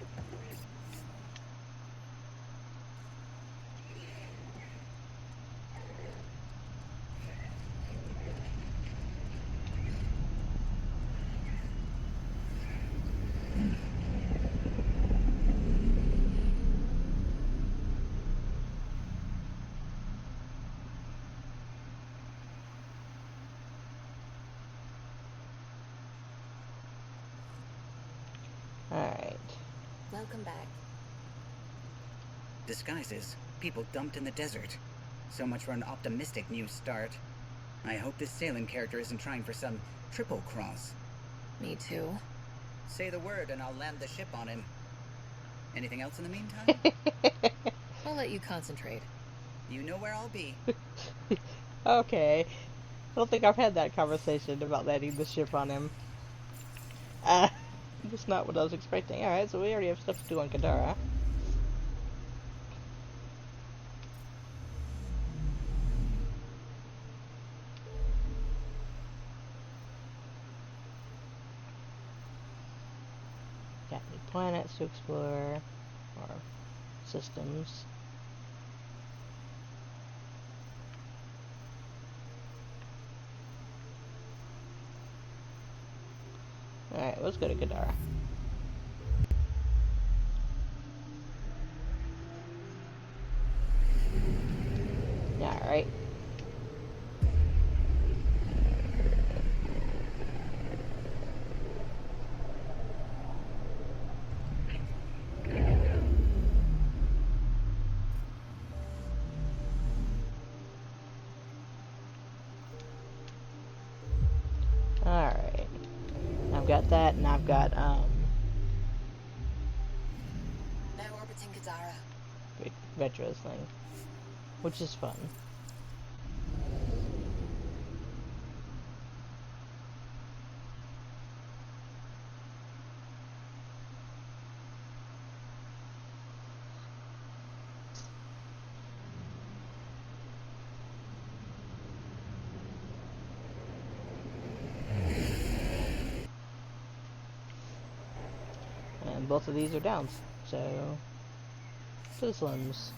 Alright. Welcome back. Disguises. People dumped in the desert. So much for an optimistic new start. I hope this Salen character isn't trying for some triple cross. Me too. Say the word and I'll land the ship on him. Anything else in the meantime? I'll let you concentrate. You know where I'll be. Okay. I don't think I've had that conversation about landing the ship on him. That's not what I was expecting. Alright, so we already have stuff to do on Kadara. Got new planets to explore, or systems. Alright, let's go to Kadara. Alright. got that, and I've got Now orbiting Kadara. Vetra's thing, which is fun. And both of these are down, so to the slums.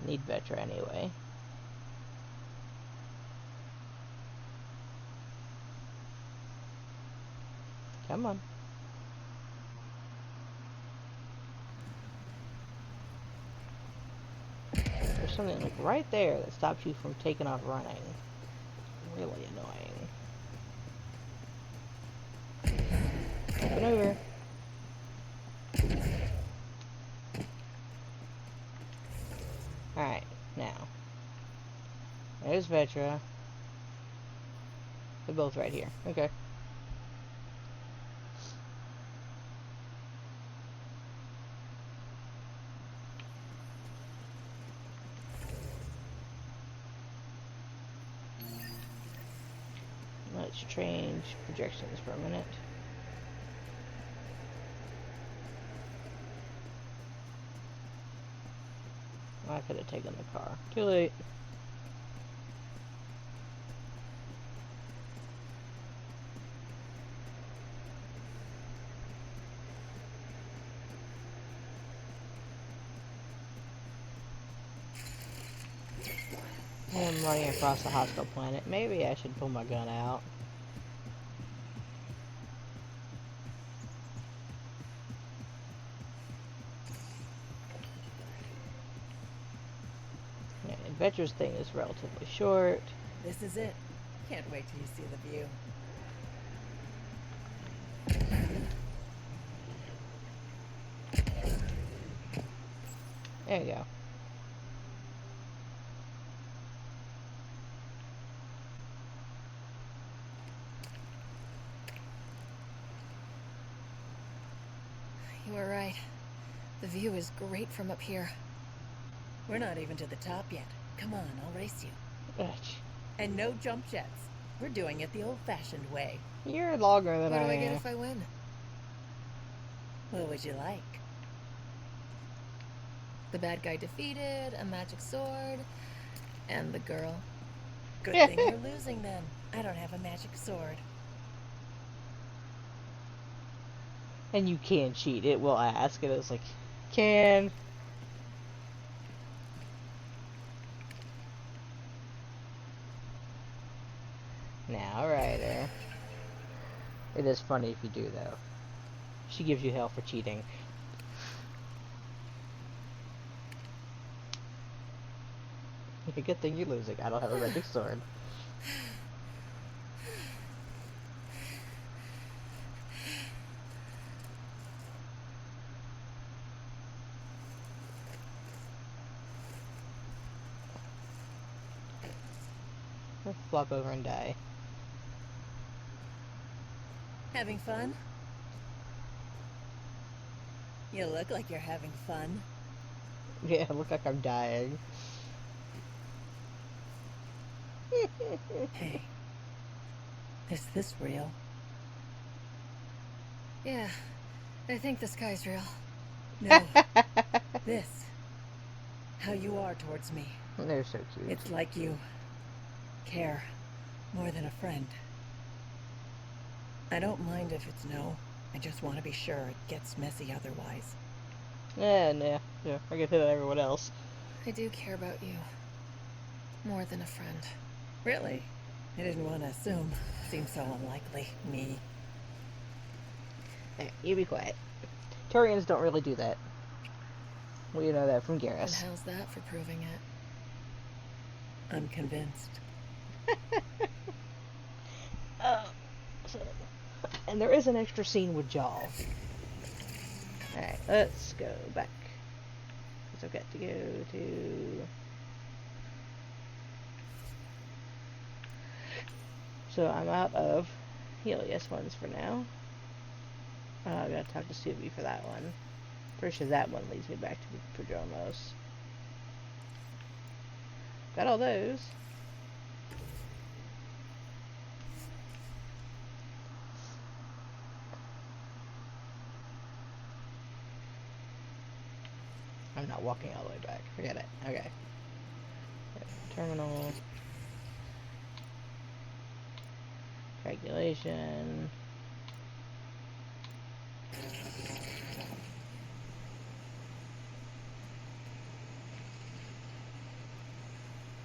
Need Vetra anyway. Come on. There's something like right there that stops you from taking off running. Really annoying. Open over. Alright, now. There's Vetra. They're both right here. Okay. Let's change projections for a minute. I could have taken the car. Too late. I'm running across the hostile planet. Maybe I should pull my gun out. Vetra's thing is relatively short. This is it. Can't wait till you see the view. There you go. You were right. The view is great from up here. We're not even to the top yet. Come on, I'll race you. Ugh. And no jump jets. We're doing it the old-fashioned way. You're longer than What do I I get am. if I win? What would you like? The bad guy defeated, a magic sword, and the girl. Good thing you're losing then. I don't have a magic sword. And you can cheat. It will ask. And it's like, can. Now, Ryder. It is funny if you do, though. She gives you hell for cheating. Good thing you're losing. I don't have a magic sword. Let's flop over and die. Having fun? You look like you're having fun. Yeah, I look like I'm dying. Hey, is this real? Yeah, I think the sky's real. No. This. How you are towards me. They're so cute. It's like you care more than a friend. I don't mind if it's no. I just want to be sure it gets messy otherwise. Yeah, nah. Yeah, I can say that everyone else. I do care about you. More than a friend. Really? I didn't want to assume. Seems so unlikely. Me. Hey, you be quiet. Turians don't really do that. We know that from And Garrus. how's that for proving it? I'm convinced. And there is an extra scene with Jaw. Alright, let's go back. Because I've got to go to... So I'm out of Helios ones for now. I've got to talk to Subi for that one. Pretty sure that one leads me back to Prodromos. Got all those. I'm not walking all the way back. Forget it. Okay. Terminal. Calculation.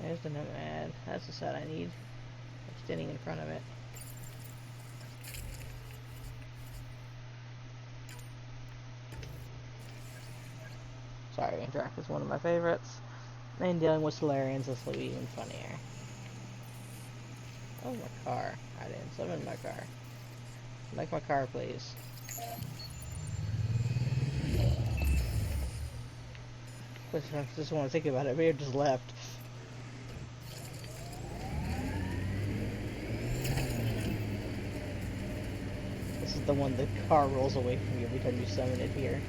There's the Nomad. That's the set I need. Extending in front of it. Sorry, Drac is one of my favorites. And dealing with Solarians, this will be even funnier. Oh, my car. I didn't summon my car. Like my car, please. I just want to think about it. We just left. This is the one the car rolls away from you every time you summon it here.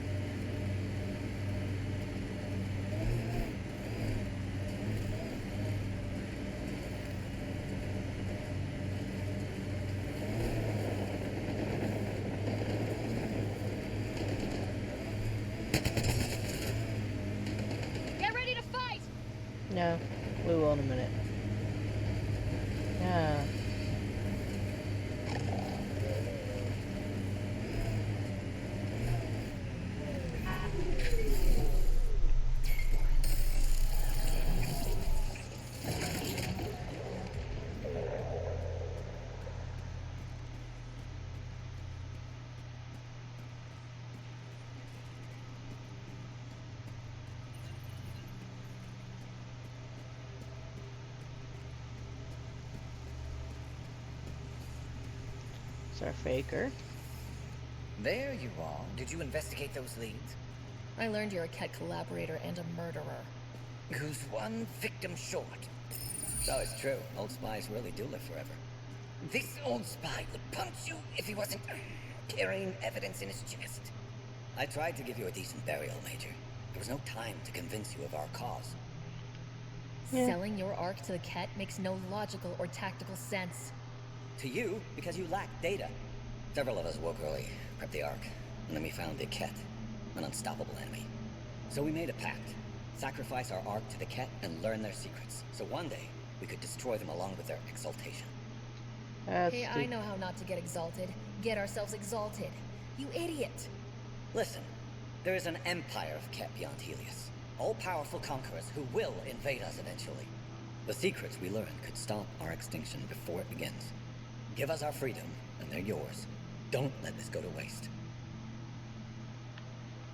No, we will in a minute. Yeah. Our faker. There you are. Did you investigate those leads? I learned you're a Ket collaborator and a murderer. Who's one victim short? So it's true. Old spies really do live forever. This old spy would punch you if he wasn't carrying evidence in his chest. I tried to give you a decent burial, Major. There was no time to convince you of our cause. Yeah. Selling your Ark to the Ket makes no logical or tactical sense. To you, because you lack data. Several of us woke early, prepped the Ark, and then we found the Ket, an unstoppable enemy. So we made a pact. Sacrifice our Ark to the Ket and learn their secrets. So one day, we could destroy them along with their exaltation. Hey, I know how not to get exalted. Get ourselves exalted. You idiot! Listen, there is an empire of Ket beyond Helios. All-powerful conquerors who will invade us eventually. The secrets we learn could stop our extinction before it begins. Give us our freedom, and they're yours. Don't let this go to waste.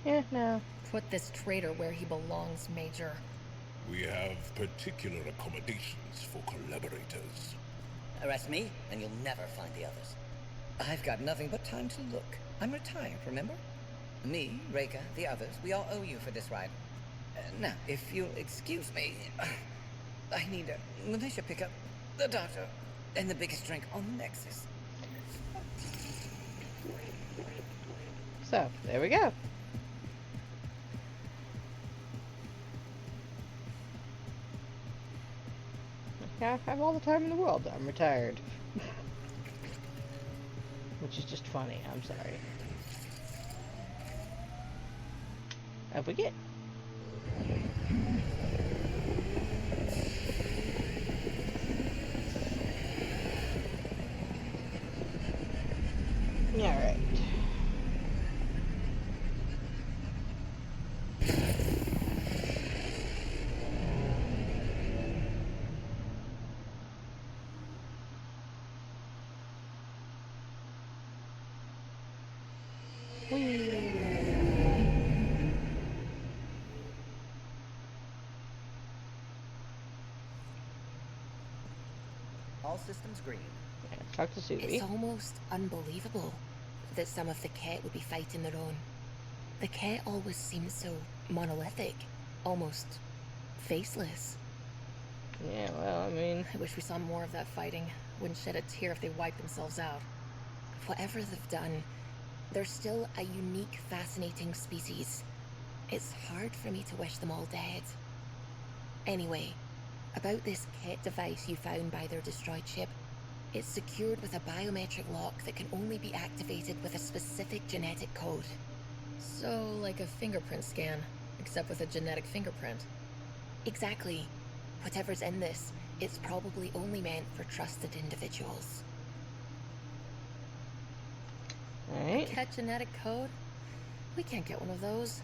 Yeah, no. Put this traitor where he belongs, Major. We have particular accommodations for collaborators. Arrest me, and you'll never find the others. I've got nothing but time to look. I'm retired, remember? Me, Reika, the others, we all owe you for this ride. Now, if you'll excuse me, I need a militia pickup, the doctor, and the biggest drink on the Nexus. So, there we go. I have all the time in the world. I'm retired. Which is just funny. I'm sorry. Up we get. Alright. All systems green. Talk to Subi. It's almost unbelievable. that some of the Ket would be fighting their own. The Ket always seemed so monolithic, almost faceless. Yeah, well, I mean... I wish we saw more of that fighting. Wouldn't shed a tear if they wiped themselves out. Whatever they've done, they're still a unique, fascinating species. It's hard for me to wish them all dead. Anyway, about this Ket device you found by their destroyed ship, it's secured with a biometric lock that can only be activated with a specific genetic code. So, like a fingerprint scan, except with a genetic fingerprint. Exactly. Whatever's in this, it's probably only meant for trusted individuals. Alright. Ket genetic code? We can't get one of those.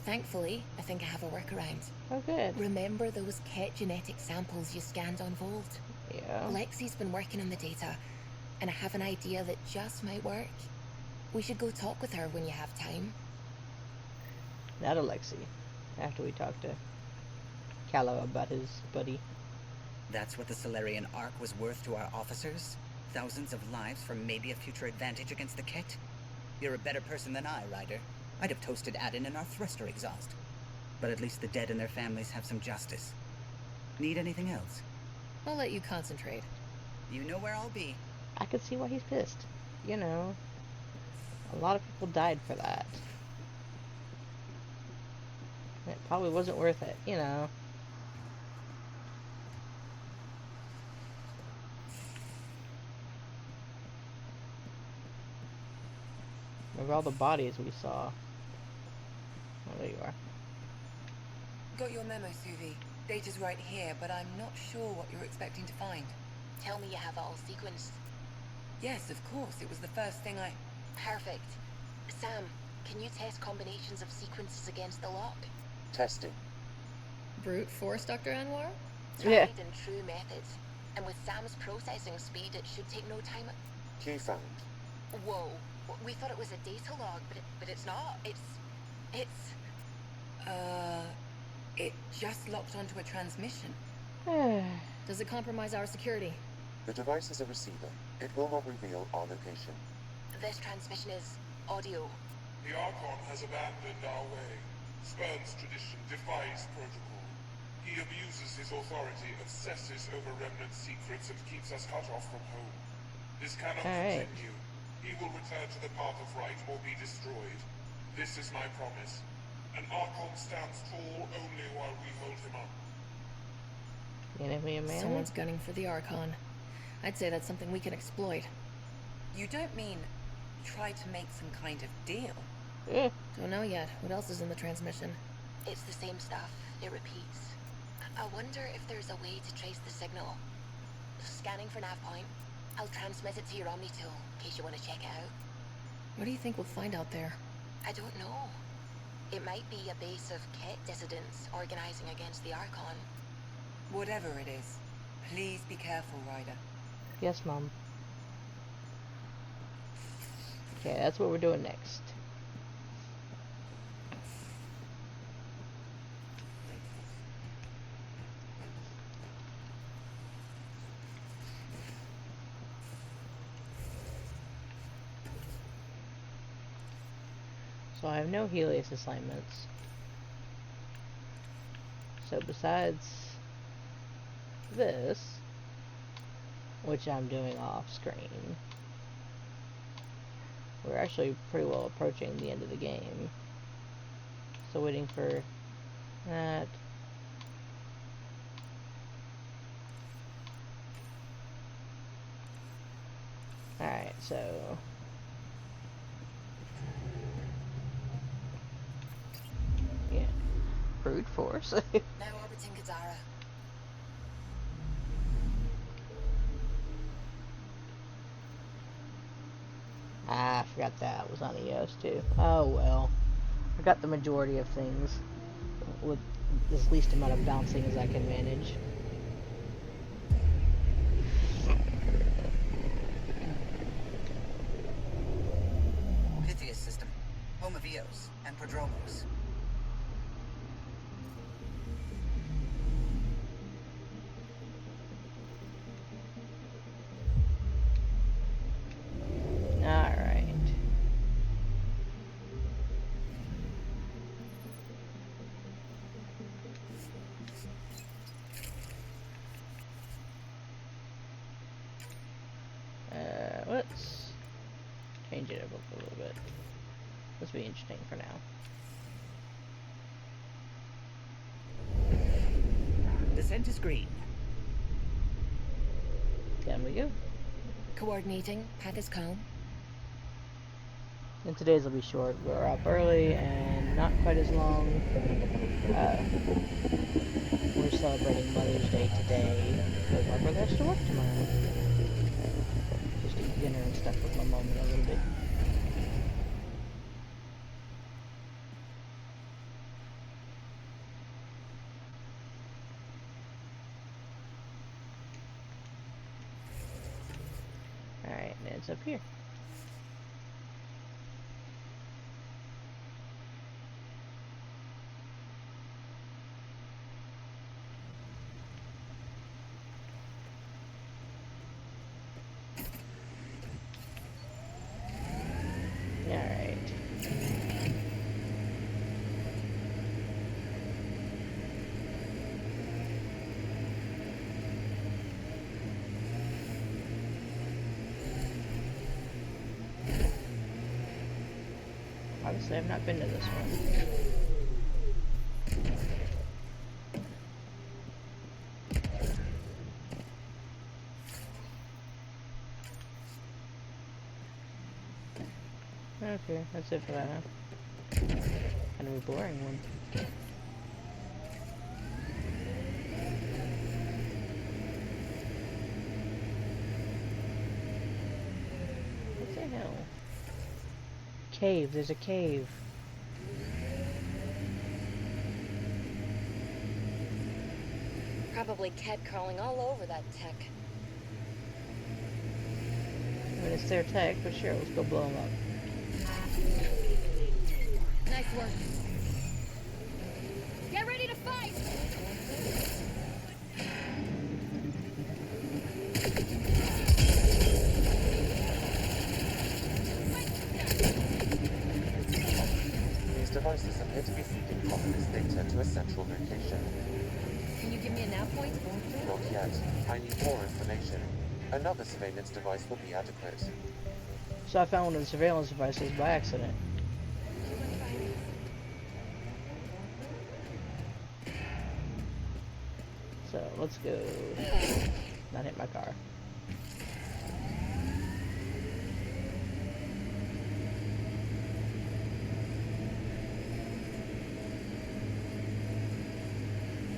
Thankfully, I think I have a workaround. Oh, good. Remember those Ket genetic samples you scanned on Volt? Yeah. Lexi's been working on the data, and I have an idea that just might work. We should go talk with her when you have time. Not Alexi. After we talk to Callow about his buddy. That's what the Solarian Ark was worth to our officers? Thousands of lives for maybe a future advantage against the Ket? You're a better person than I, Ryder. I'd have toasted Adin in our thruster exhaust. But at least the dead and their families have some justice. Need anything else? I'll let you concentrate. You know where I'll be. I could see why he's pissed. You know, a lot of people died for that. It probably wasn't worth it, you know. Of all the bodies we saw. Oh, there you are. Got your memo, Suvi. Data's right here, but I'm not sure what you're expecting to find. Tell me you have it all sequenced. Yes, of course. It was the first thing I... Perfect. Sam, can you test combinations of sequences against the lock? Testing. Brute force, Dr. Anwar? Yeah. Tried and true methods. And with Sam's processing speed, it should take no time. Key found. Whoa. We thought it was a data log, but it's not. It's... It just locked onto a transmission. Does it compromise our security? The device is a receiver. It will not reveal our location. This transmission is audio. The Archon has abandoned our way, spurns tradition, defies protocol. He abuses his authority, obsesses over remnant secrets, and keeps us cut off from home. This cannot continue. He will return to the path of right or be destroyed. This is my promise. An Archon stands tall only while we hold him up. Enemy a man? Someone's gunning for the Archon. I'd say that's something we can exploit. You don't mean try to make some kind of deal? Don't know yet. What else is in the transmission? It's the same stuff. It repeats. I wonder if there's a way to trace the signal. Scanning for nav point. I'll transmit it to your Omni tool, in case you want to check it out. What do you think we'll find out there? I don't know. It might be a base of Ket dissidents organizing against the Archon. Whatever it is, please be careful, Ryder. Yes, Mom. Okay, that's what we're doing next. So I have no Helios assignments. So besides this, which I'm doing off screen, we're actually pretty well approaching the end of the game. So waiting for that. Alright, so yeah. Brute force. Now orbiting Kadara. Ah, I forgot that was on EOS too. Oh well. I got the majority of things with as least amount of bouncing as I can manage. Pythias system, home of Eos and Prodromos. Alright. change it up a little bit. This will be interesting for now. The scent is green. Can we go? Coordinating. Path is calm. And today's will be short. We're up early and not quite as long. We're celebrating Mother's Day today because my brother has to work tomorrow. Just eat dinner and stuff with my mom in a little bit. Alright, and it's up here. Obviously, I've not been to this one. Okay, that's it for that, huh? Kind of a boring one. What the hell? Cave, there's a cave. Probably Ket crawling all over that tech. I mean, it's their tech, but sure, let's go blow them up. Nice work. Get ready to fight! These devices appear to be feeding Commodus data to a central location. Can you give me a nav point? Not yet. I need more information. Another surveillance device will be adequate. So I found one of the surveillance devices by accident. So let's go. Not hit my car.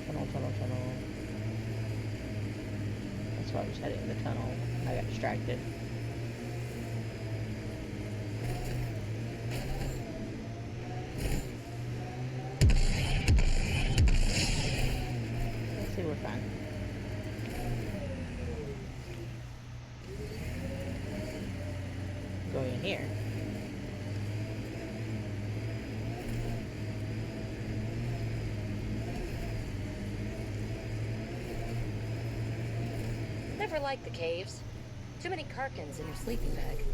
Tunnel, tunnel, tunnel. That's why I was heading in the tunnel. I got distracted. Let's see, we're fine. Going in here. Never liked the caves. Too many Karkins in your sleeping bag.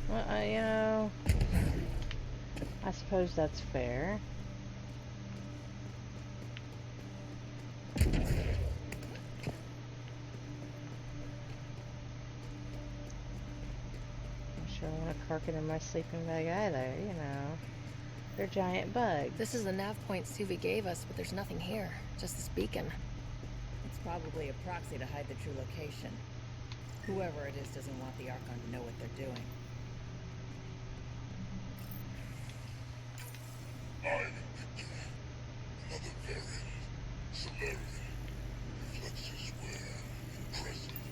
Well, you know, I suppose that's fair. I'm sure I want a Karkin in my sleeping bag either, you know. They're giant bugs. This is the nav point Suvi gave us, but there's nothing here. Just this beacon. It's probably a proxy to hide the true location. Whoever it is doesn't want the Archon to know what they're doing. Another variant. Solarian. Reflexes were impressive.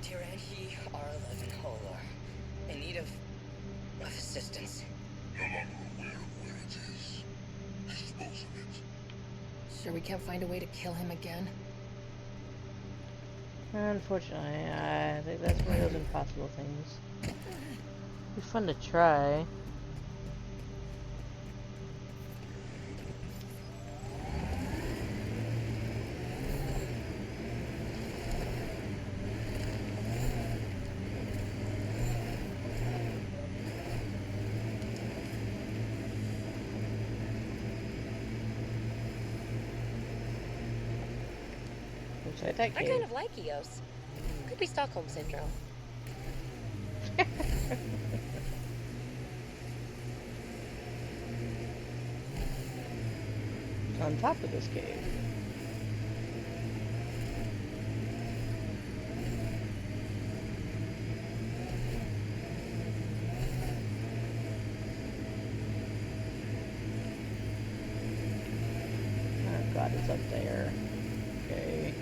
Tiranji R11 Holar. In need of assistance. No longer aware of where it is. Dispose of it. Sure we can't find a way to kill him again? Unfortunately, I think that's one of those impossible things. It'd be fun to try. I kind of like Eos. Could be Stockholm Syndrome. on top of this cave. Oh god, it's up there. Okay.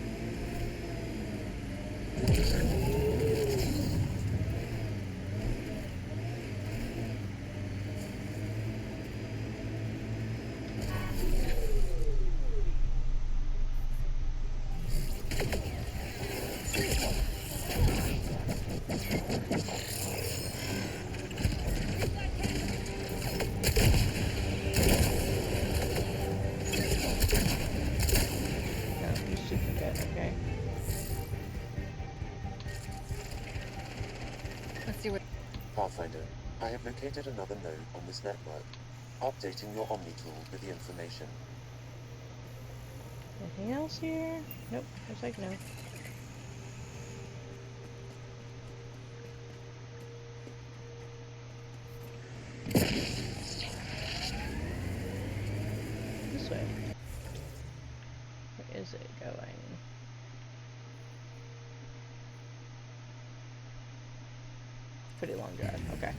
Pathfinder, I have located another node on this network. Updating your Omni tool with the information. Anything else here? Nope, looks like no. This way. Where is it going? Pretty long drive, okay.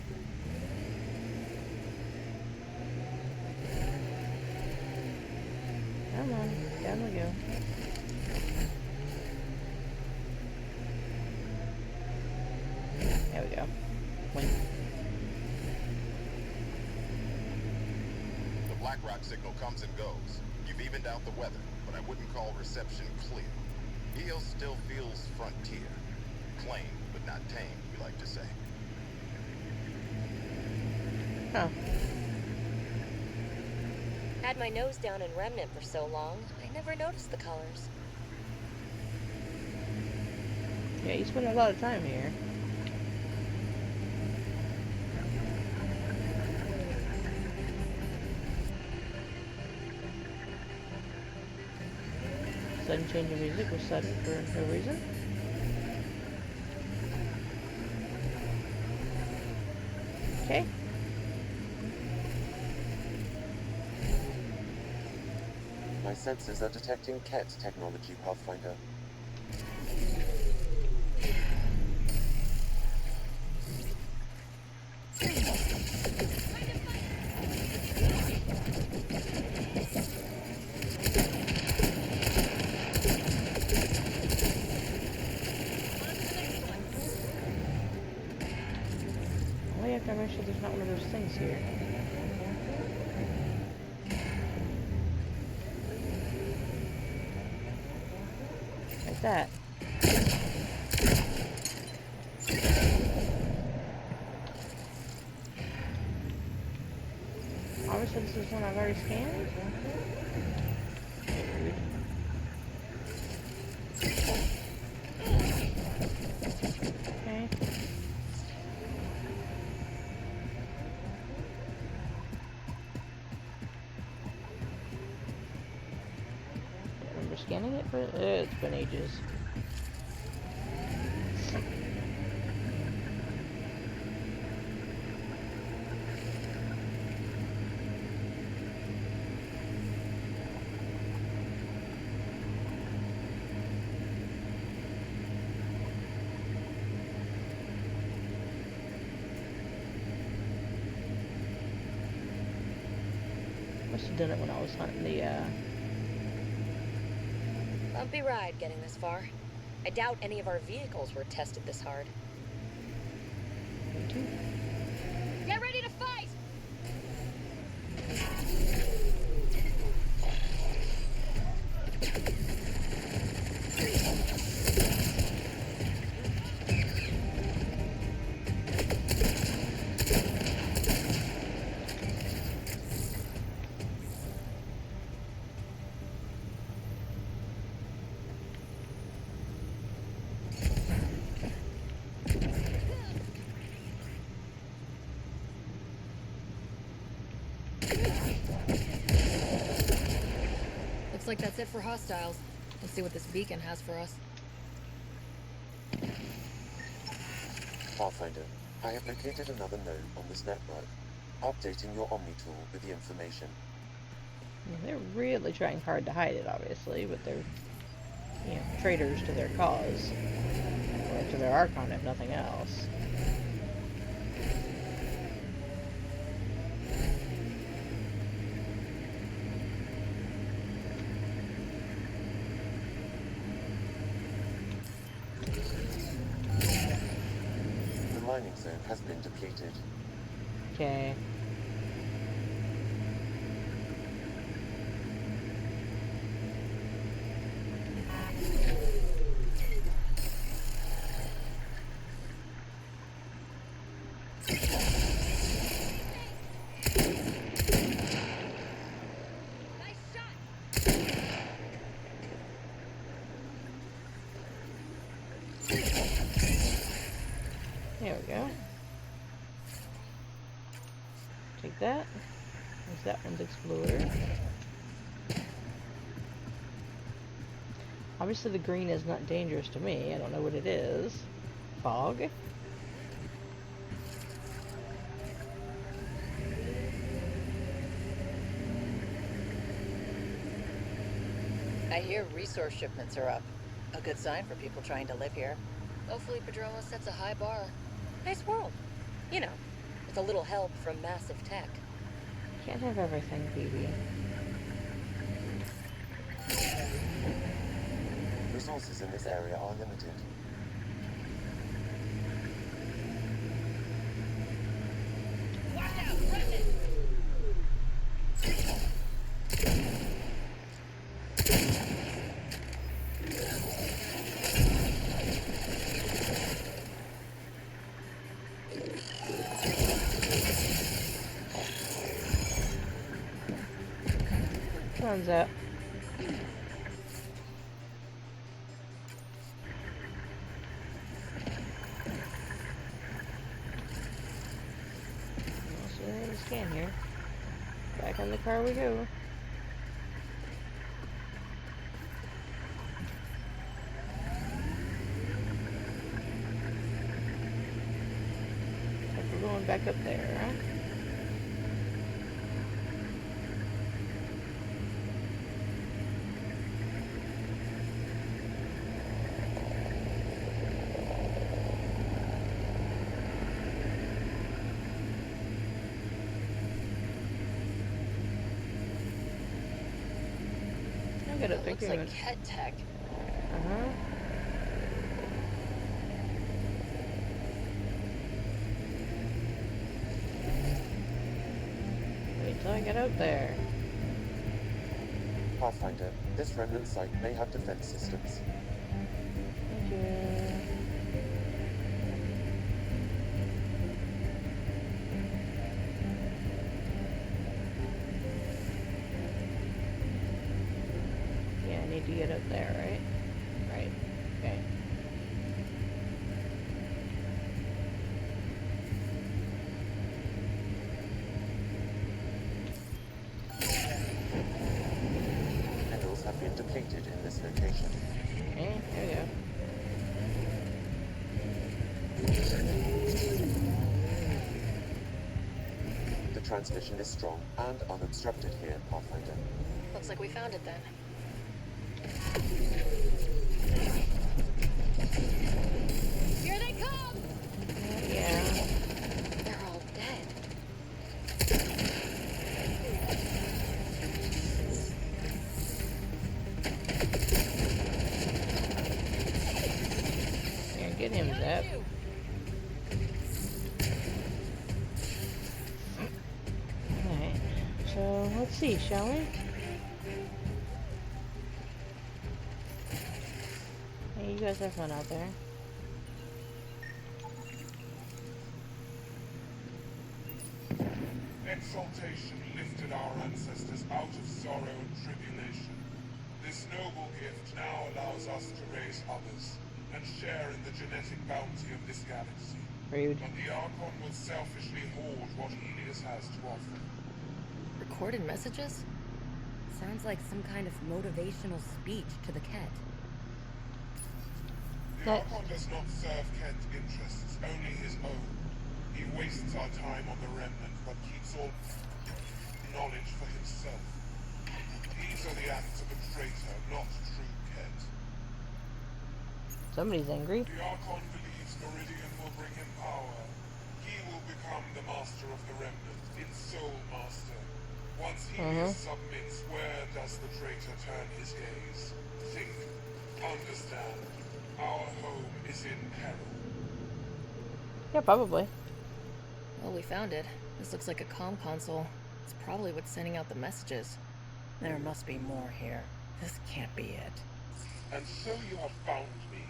Come on, down we go. There we go. Wait. The Black Rock signal comes and goes. You've evened out the weather, but I wouldn't call reception clear. EOS still feels frontier. Claimed, but not tamed, we like to say. Huh. Had my nose down in Remnant for so long, I never noticed the colors. Yeah, you spend a lot of time here. Sudden change of music was sudden for no reason. Okay. My sensors are detecting Ket technology, Pathfinder. Well, you have to make sure there's not one of those things here. Like that. Obviously, this is one I've already scanned. Rude. Okay. Remember scanning it for it's been ages. Must have done it when I was hunting the Bumpy ride getting this far. I doubt any of our vehicles were tested this hard. Me too. Get ready to fight! Looks like that's it for hostiles. Let's see what this beacon has for us. Pathfinder, I have located another node on this network. Updating your Omni tool with the information. They're really trying hard to hide it, obviously, but they're, you know, traitors to their cause. Or to their Archon, if nothing else. The mining zone has been depleted. Okay. There we go. Take that. There's that one's explored. Obviously the green is not dangerous to me. I don't know what it is. Fog? I hear resource shipments are up. A good sign for people trying to live here. Hopefully Padroma sets a high bar. Nice world. You know, with a little help from massive tech. Can't have everything, Phoebe. Resources in this area are limited. Runs out. Scan here. Back in the car we go. Like we're going back up there, huh? That looks like Ket tech. Uh-huh. Wait till I get out there. Pathfinder, this remnant site may have defense systems. Thank you. To get up there, right? Right. Okay. Minerals have been depleted in this location. Okay, there we go. The transmission is strong and unobstructed here, Pathfinder. Looks like we found it then. Here they come! Yeah. They're all dead. Yeah, get him, Zep. Alright. So, let's see, shall we? Hey, you guys have fun out there. Exaltation lifted our ancestors out of sorrow and tribulation. This noble gift now allows us to raise others and share in the genetic bounty of this galaxy. Rude. But the Archon will selfishly hoard what Helios has to offer. Recorded messages? Sounds like some kind of motivational speech to the Ket. The Archon does not serve Ket's interests, only his own. He wastes our time on the Remnant, but keeps all knowledge for himself. These are the acts of a traitor, not true Ket. Somebody's angry. The Archon believes Meridian will bring him power. He will become the master of the Remnant, its sole master. Once Helios submits, where does the traitor turn his gaze? Think. Understand. Our home is in peril. Yeah, probably. Well, we found it. This looks like a comm console. It's probably what's sending out the messages. There must be more here. This can't be it. And so you have found me.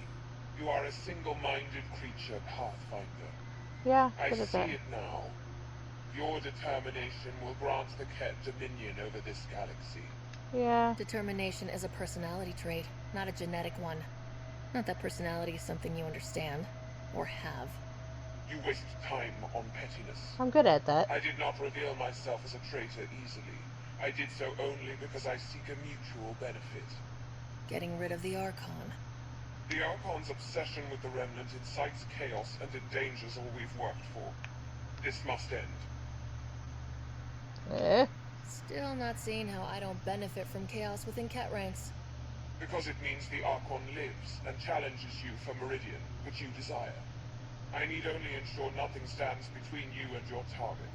You are a single-minded creature, Pathfinder. Yeah, I good at see that. it now. Your determination will grant the Ket dominion over this galaxy. Yeah. Determination is a personality trait, not a genetic one. Not that personality is something you understand. Or have. You waste time on pettiness. I'm good at that. I did not reveal myself as a traitor easily. I did so only because I seek a mutual benefit. Getting rid of the Archon. The Archon's obsession with the Remnant incites chaos and endangers all we've worked for. This must end. Still not seeing how I don't benefit from chaos within Ket ranks. Because it means the Archon lives and challenges you for Meridian, which you desire. I need only ensure nothing stands between you and your target.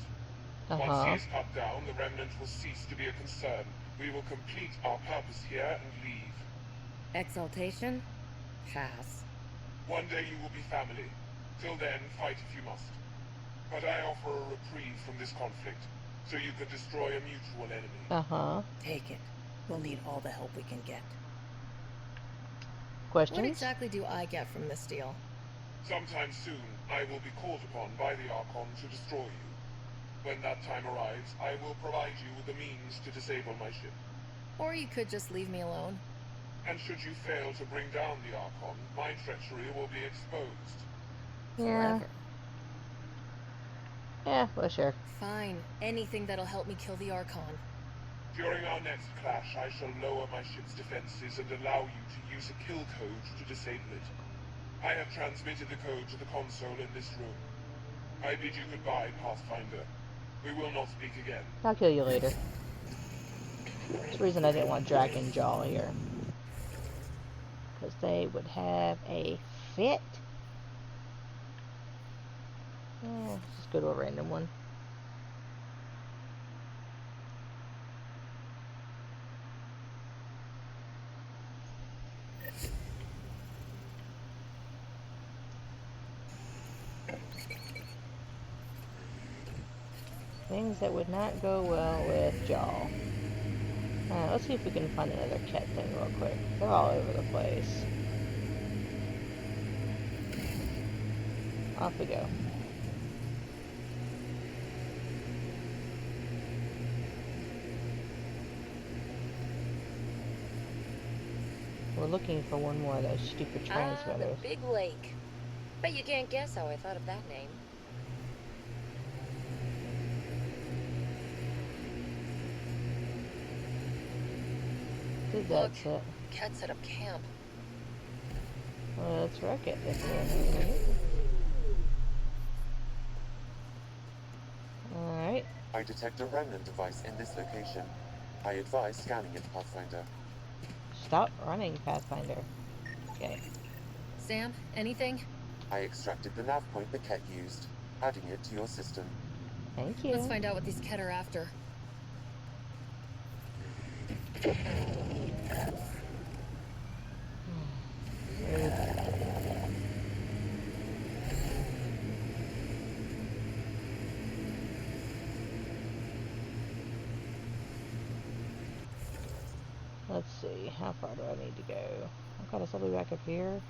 Once he is cut down, the Remnant will cease to be a concern. We will complete our purpose here and leave. Exaltation? Pass. One day you will be family. Till then, fight if you must. But I offer a reprieve from this conflict, so you can destroy a mutual enemy. Take it. We'll need all the help we can get. Questions? What exactly do I get from this deal? Sometime soon, I will be called upon by the Archon to destroy you. When that time arrives, I will provide you with the means to disable my ship. Or you could just leave me alone. And should you fail to bring down the Archon, my treachery will be exposed. Yeah. Yeah, well, sure. Fine. Anything that'll help me kill the Archon. During our next clash, I shall lower my ship's defenses and allow you to use a kill code to disable it. I have transmitted the code to the console in this room. I bid you goodbye, Pathfinder. We will not speak again. I'll kill you later. That's the reason I didn't want Dragon Jaw here. Because they would have a fit. Oh, let's just go to a random one. Things that would not go well with Jaw. Let's see if we can find another Ket thing real quick. They're all over the place. Off we go. We're looking for one more of those stupid transmitters. The Big Lake. Bet you can't guess how I thought of that name. That's it. Ket set up camp. Well, let's wreck it. Alright. I detect a remnant device in this location. I advise scanning it, Pathfinder. Stop running, Pathfinder. Okay. Sam, anything? I extracted the nav point the Ket used, adding it to your system. Thank you. Let's find out what these Ket are after. Let's see, how far do I need to go? I've got to still be back up here.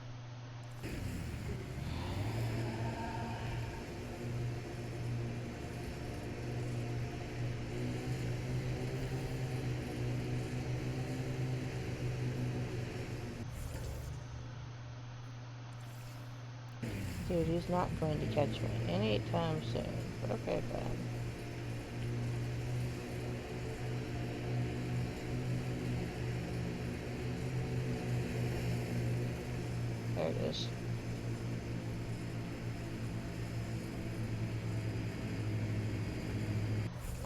Dude, he's not going to catch me anytime soon. But okay, fine. There it is.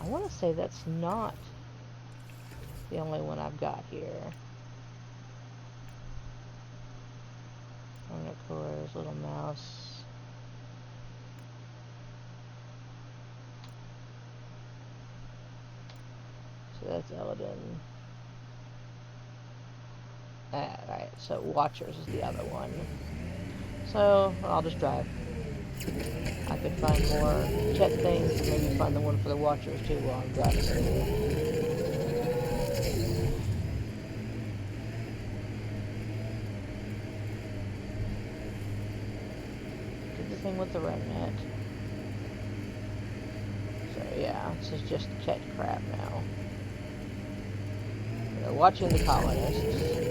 I want to say that's not the only one I've got here. And of course, little mouse. So that's Eldon. Alright, so Watchers is the other one. So, I'll just drive. I could find more Chet things, and maybe find the one for the Watchers too while I'm driving through. Did the thing with the remnant. So yeah, this is just Chet crap now. We're watching the colonists.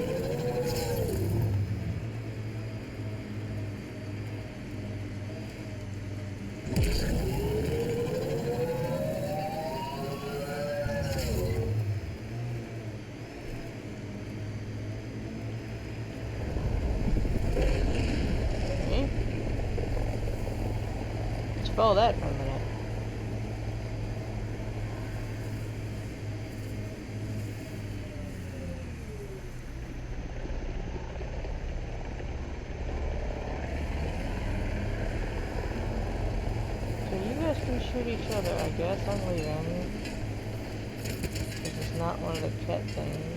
Follow that for a minute. So you guys can shoot each other, I guess. I'm leaving. This is not one of the cat things.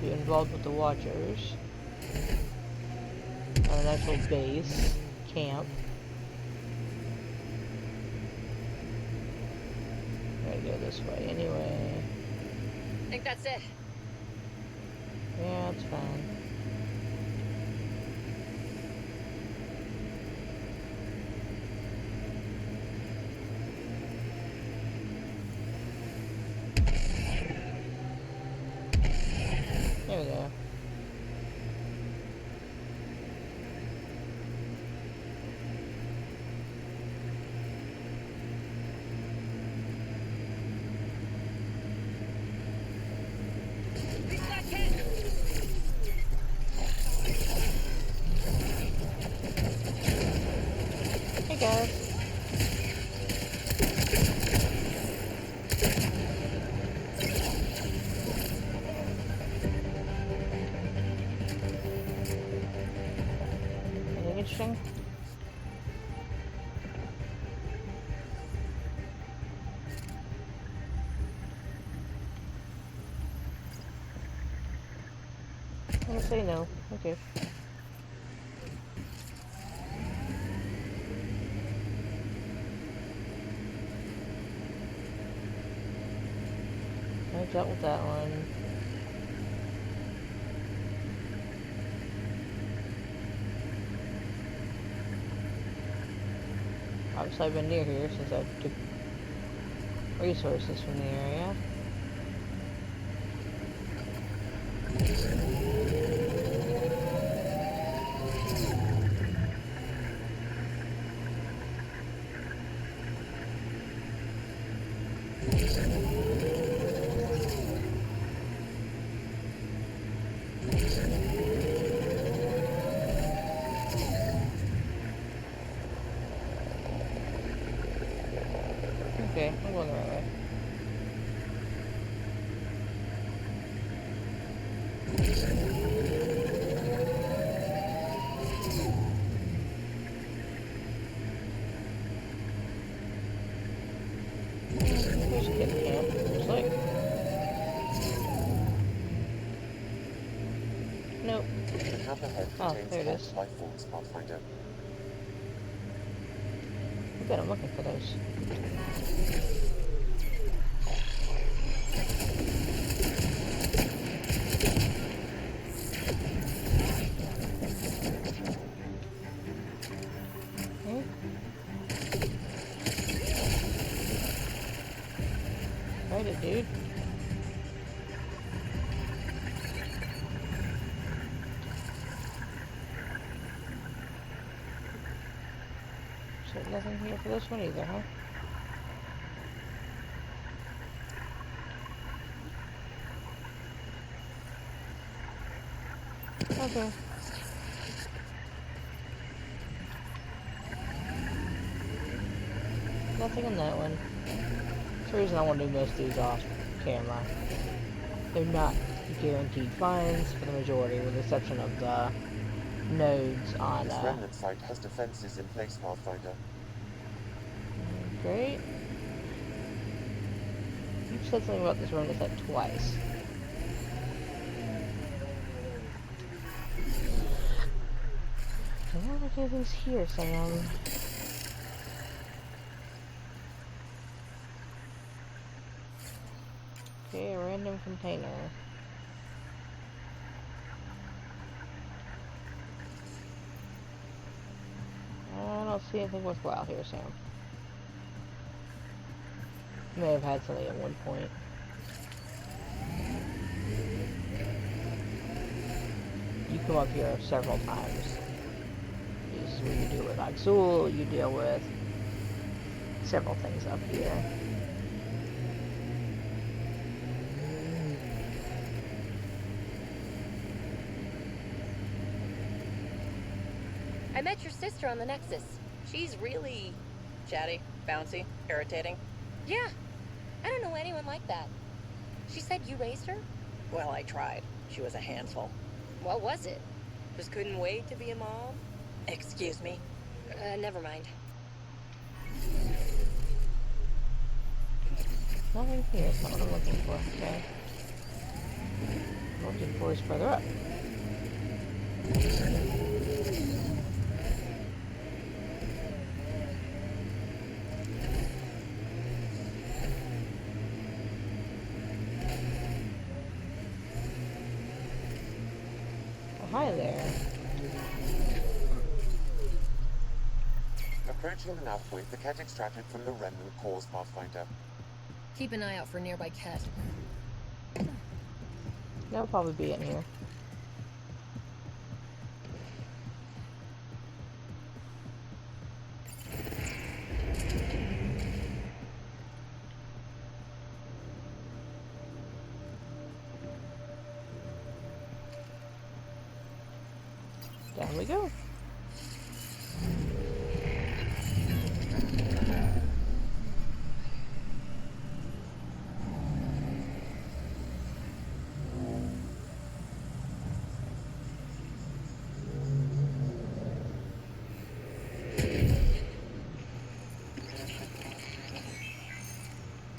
Be involved with the Watchers. On an actual base, camp. Gotta go this way anyway. I think that's it. Yeah, it's fine. There we go. Hey guys. Interesting. I'm gonna say no. Okay. I dealt with that one. Obviously I've been near here since I took resources from the area. Okay, I'm going the right way. There's a kid camp, looks like. Nope. The camp ahead Oh, contains there it cat is. life forms, Pathfinder. Okay, I'm looking for those. Right it, dude. So nothing here for this one either, huh? Okay. nothing in that one. That's the reason I want to do most of these off camera. They're not guaranteed finds for the majority, with the exception of the nodes on, This remnant site has defenses in place, Pathfinder. Great. You've said something about this remnant site twice. I don't think anything's here, Sam. Okay, a random container. I don't see anything worthwhile here, Sam. May have had something at one point. You come up here several times. This is where you deal with Oxul, you deal with several things up here. I met your sister on the Nexus. She's really Chatty, bouncy, irritating. Yeah, I don't know anyone like that. She said you raised her? Well, I tried. She was a handful. What was it? Just couldn't wait to be a mom. Excuse me. Never mind. Nothing here, it's not what I'm looking for, okay. What I'm looking for is further up. Hi there. Approaching the nav point, the cat extracted from the remnant cores, Pathfinder. Keep an eye out for nearby cat. They'll probably be in here. Down we go.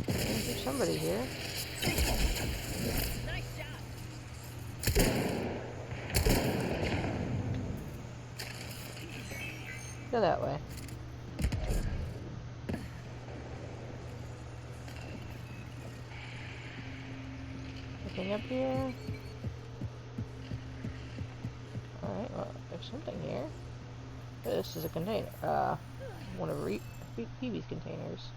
There's somebody here. Go that way. Nothing up here. Alright, well, there's something here. This is a container. One of Phoebe's containers.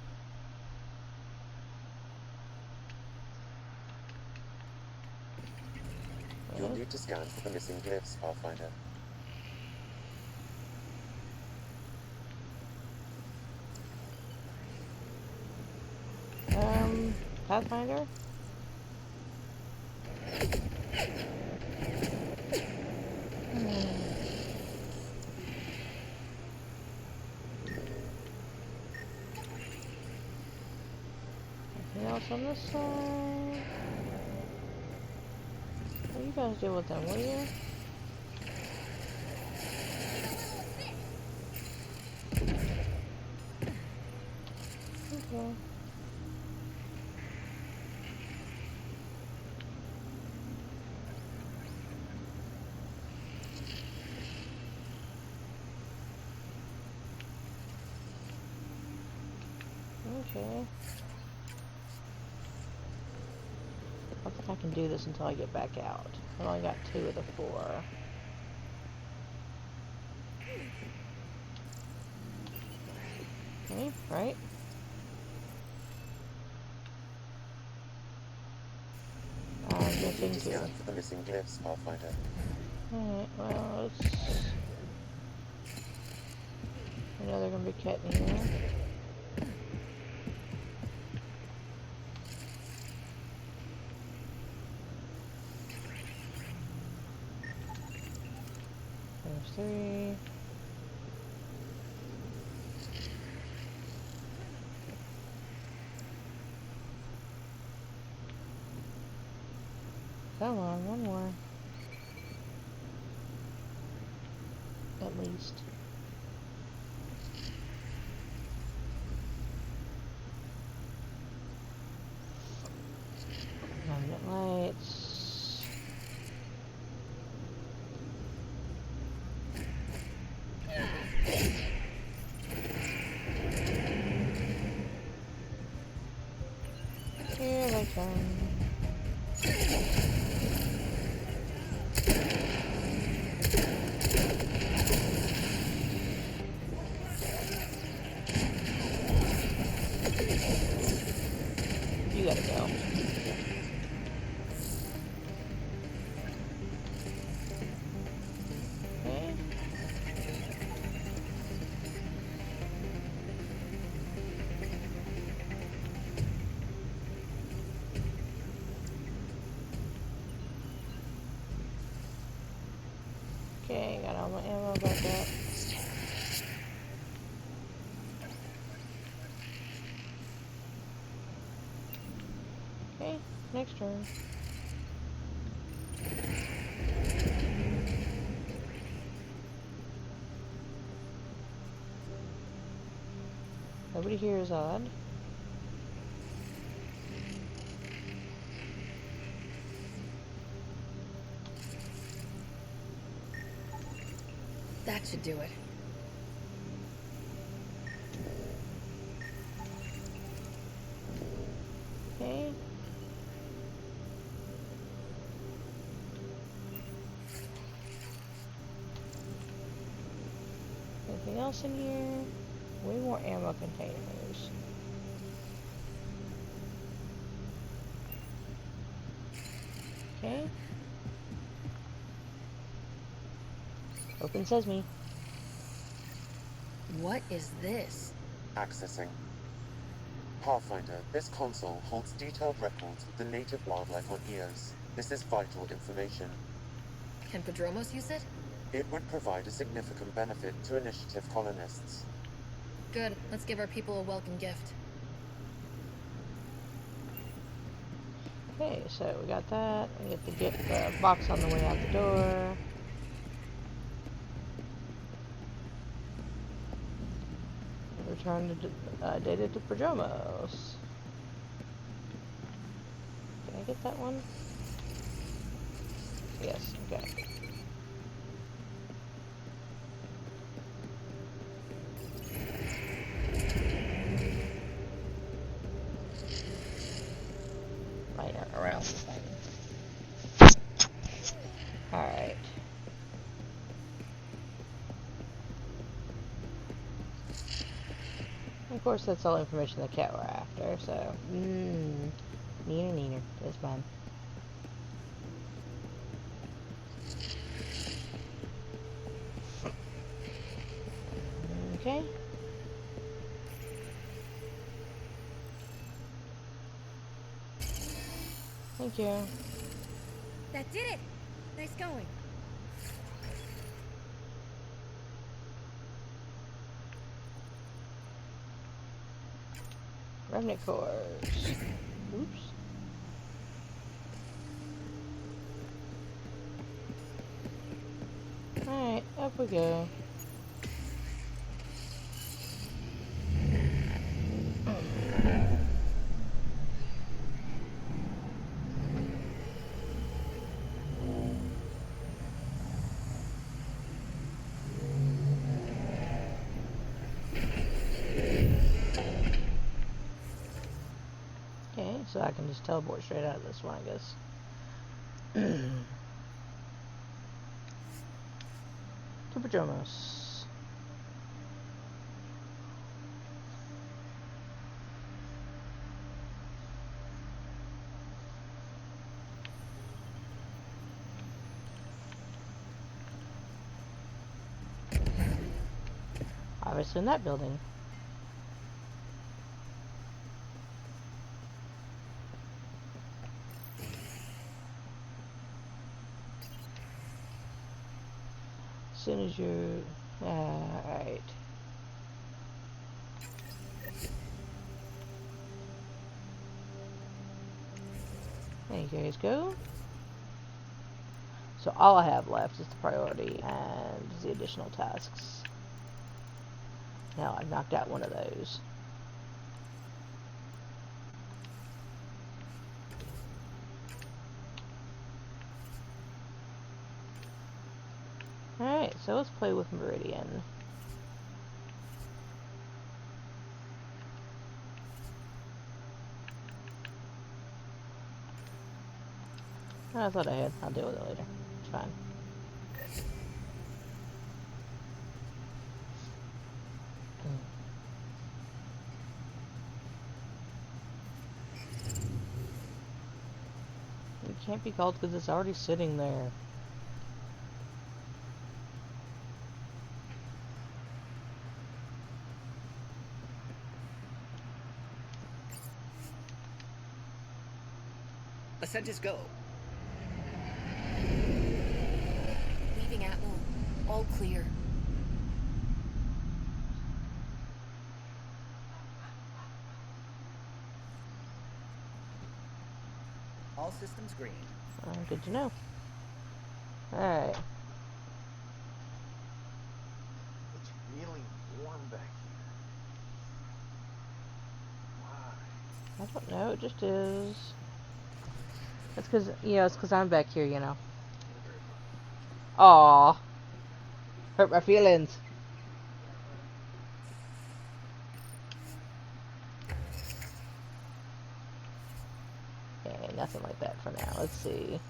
You'll need to scan for the missing glyphs, Pathfinder. Pathfinder? Anything else on this side? Well, you guys deal with them, will you? Okay. Okay. I don't think I can do this until I get back out. I've only got 2 of the 4. Okay, right? I'm missing 2. Scan for the missing glyphs, Pathfinder. Alright, well, let's... I know they're gonna be cat in here. There's 3. Come on, one more. At least. Permanent lights. Here they come. You gotta go. Okay. Okay, got all my ammo back up. Okay, next turn. Nobody here is odd. That should do it. Okay. Anything else in here? Way more ammo containers. Okay. Open sesame. What is this? Accessing. Pathfinder, this console holds detailed records of the native wildlife on Eos. This is vital information. Can Padromos use it? It would provide a significant benefit to Initiative colonists. Good. Let's give our people a welcome gift. Okay, so we got that. We get the box on the way out the door. Return the data to Padromos. Can I get that one? Yes, okay. Right around the thing. Alright. Of course, that's all information the cat were after, so... Neener. It's fine. Okay. Thank you. That did it! Nice going. Remnant cores. Oops. Alright, up we go. Okay, so I can just teleport straight out of this one, I guess. To Padromos. Obviously in that building. As soon as you... Alright. There you guys go. So all I have left is the priority and the additional tasks. Now I've knocked out one of those. Alright, so let's play with Meridian. I thought I had. I'll deal with it later. It's fine. It can't be called because it's already sitting there. Ascentus, go. Leaving Atmo. All clear. All systems green. Good to know. Alright. It's really warm back here. Why? I don't know, it just is. It's cause, it's cause I'm back here, you know. Aww. Hurt my feelings. Okay, nothing like that for now. Let's see.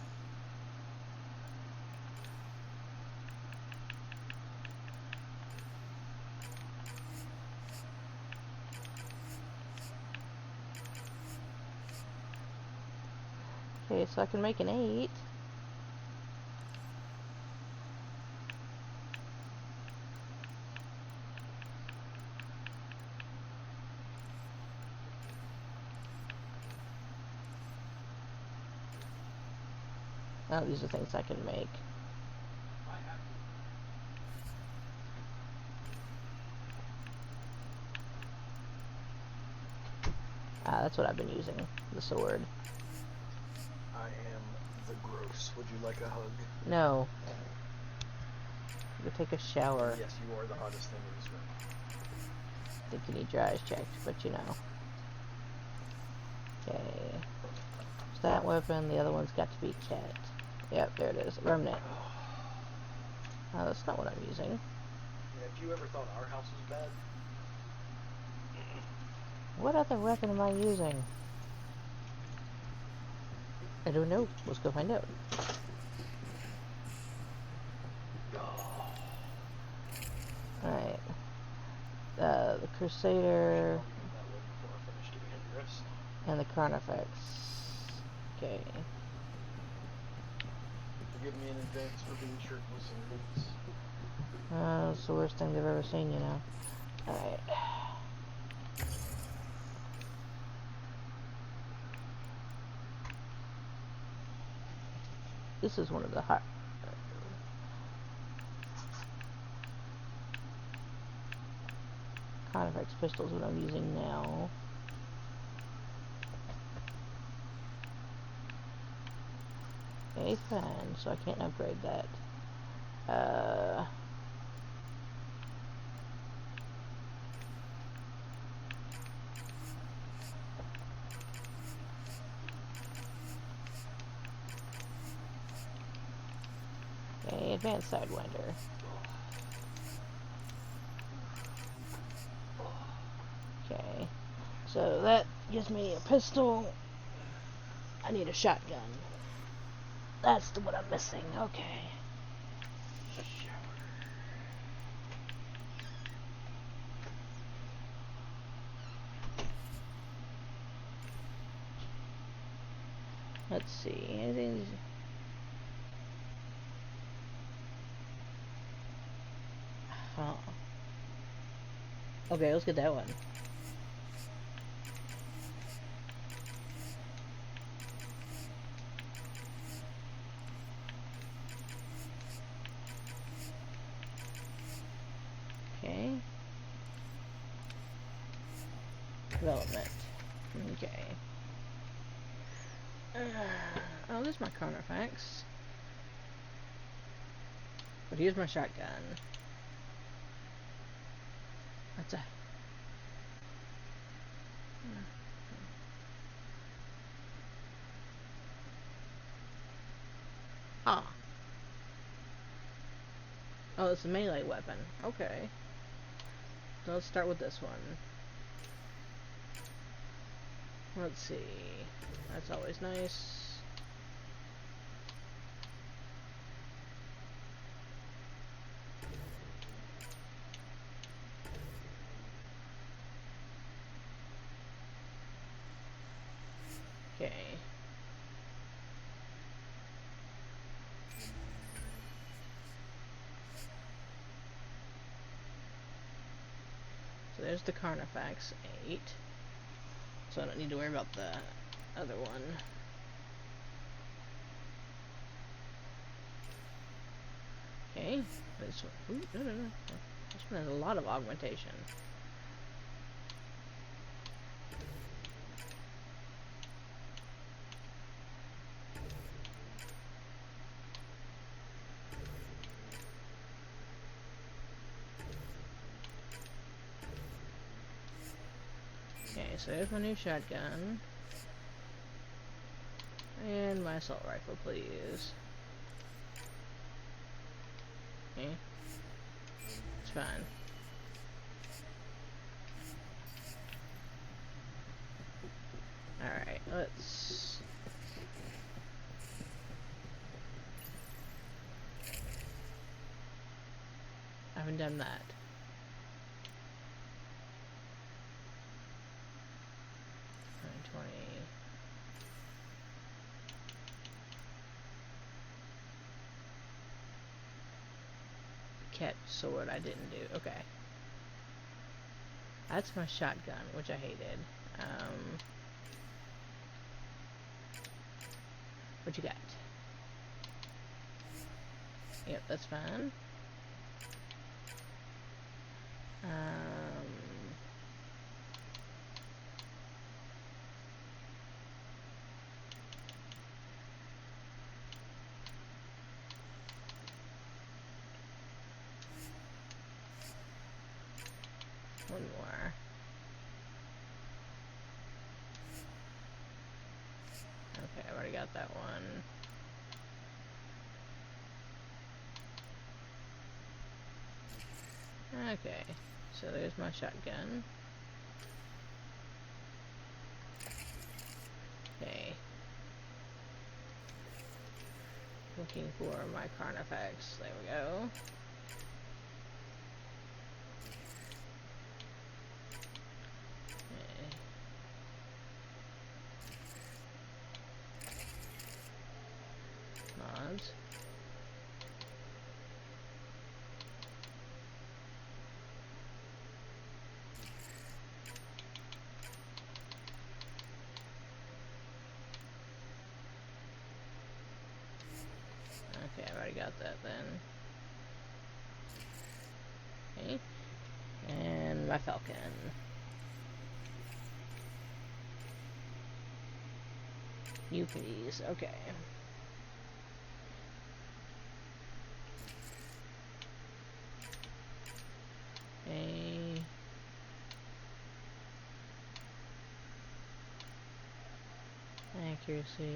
Okay, so I can make an 8. Oh, these are things I can make. Ah, that's what I've been using, the sword. I am the gross. Would you like a hug? No. Go take a shower. Yes, you are the hottest thing in this room. I think you need your eyes checked, but you know. Okay. There's that weapon, the other one's got to be cat. Yep, there it is. Remnant. Oh, that's not what I'm using. Yeah, if you ever thought our house was bad. What other weapon am I using? I don't know. Let's go find out. Alright. The Crusader. And the Carnifex. Okay. Forgive me in advance for being shirtless and boots. It's the worst thing they've ever seen, you know. Alright. This is one of the hot. Carnifex pistols, what I'm using now. Okay, fine, so I can't upgrade that. Okay, advanced Sidewinder. Okay, so that gives me a pistol. I need a shotgun. That's what I'm missing. Okay. Let's see. Anything? Oh. Okay, let's get that one. Okay. Development. Okay. Oh, there's my Carnifex. But here's my shotgun. What's that? Ah. Oh, it's a melee weapon. Okay. So let's start with this one. Let's see. That's always nice. Okay. So there's the Carnifex 8. So I don't need to worry about the other one. Okay. This one. Ooh, no. This one has a lot of augmentation. Okay, so there's my new shotgun. And my assault rifle, please. Okay. It's fine. Alright, let's... I haven't done that. Cat sword I didn't do. Okay. That's my shotgun, which I hated. What you got? Yep, that's fine. One more. Okay, I've already got that one. Okay, so there's my shotgun. Okay. Looking for my Carnifex. There we go. Mods. Okay, I've already got that then. Okay. And my Falcon. You please. Okay. Accuracy.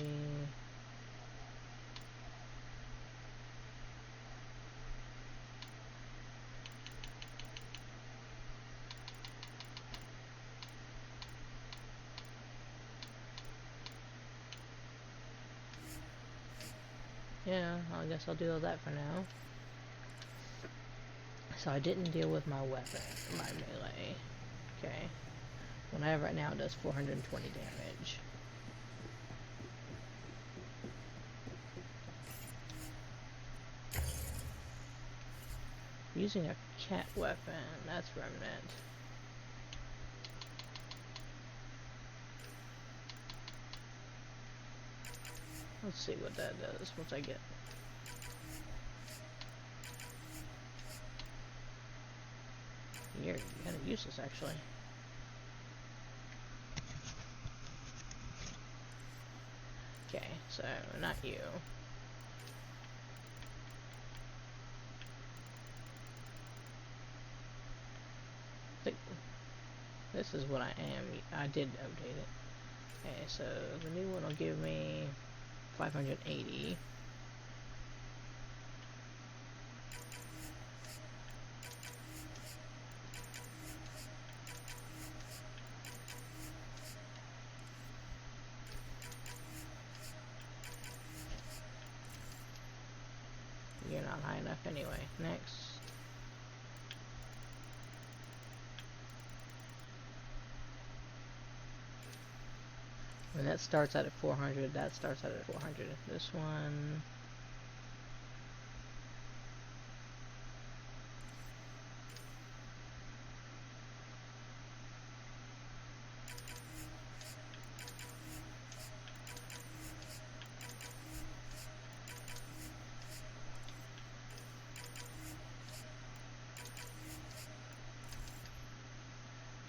Yeah, I guess I'll do all that for now. So I didn't deal with my weapon, my melee. Okay. What I have right now does 420 damage. Using a cat weapon, that's Remnant. Let's see what that does once I get. You're kind of useless, actually. Okay, so not you. think this is what I am. I did update it. Okay, so the new one will give me 580. You're not high enough anyway. Next. And that starts out at 400. That starts out at 400. This one.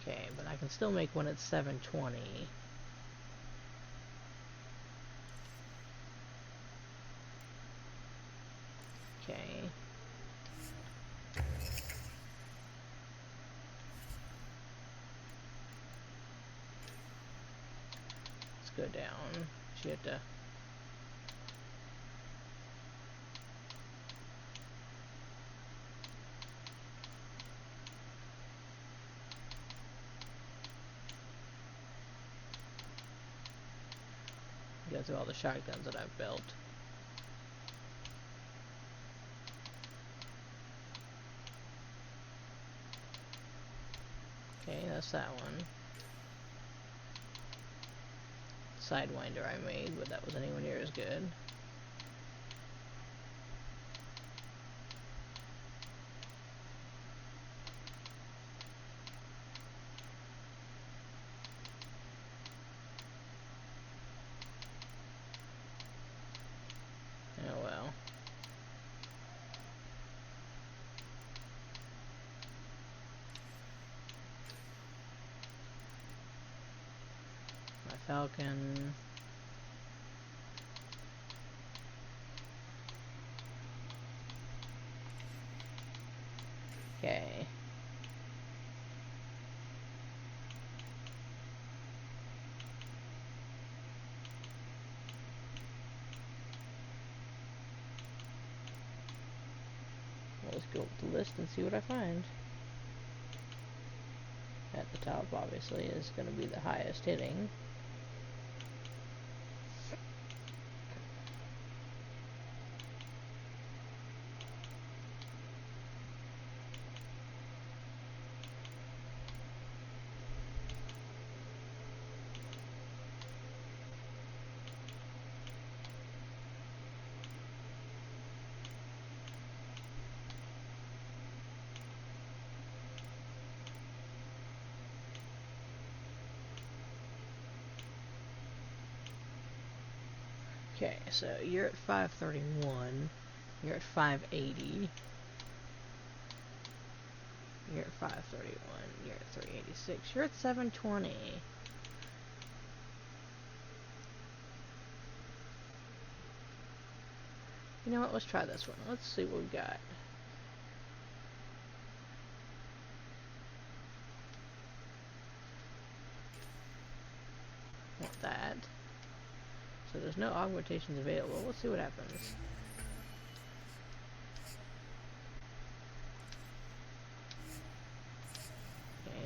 Okay, but I can still make one at 720. Okay. Let's go down. She had to. Go through all the shotguns that I've built. Okay, that's that one. Sidewinder I made, but that wasn't anywhere near as good. Oh well. My Falcon. Okay. Let's go up the list and see what I find. At the top, obviously, is going to be the highest hitting. Okay, so you're at 531, you're at 580, you're at 531, you're at 386, you're at 720. You know what, let's try this one. Let's see what we've got. Want that. So there's no augmentations available. Let's see what happens. Okay,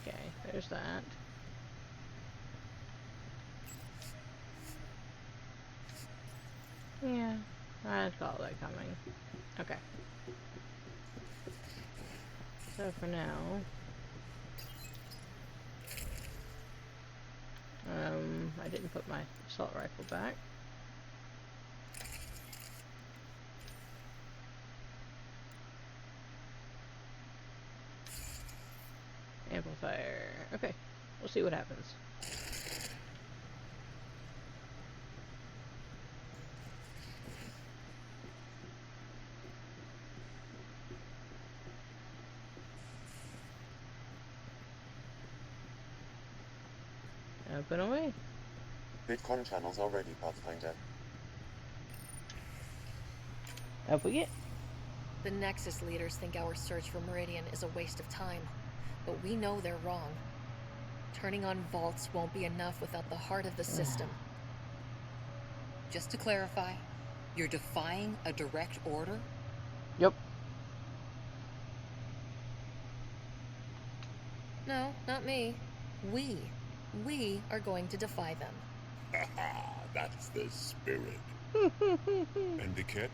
okay, there's that. Yeah. I saw that coming. Okay. So for now, I didn't put my assault rifle back. Amplifier. Okay, we'll see what happens. Up and away. VidCon channels are ready, Pathfinder. Up we get. The Nexus leaders think our search for Meridian is a waste of time, but we know they're wrong. Turning on vaults won't be enough without the heart of the system. Just to clarify, you're defying a direct order? Yep. No, not me. We are going to defy them. That's the spirit. And the cat?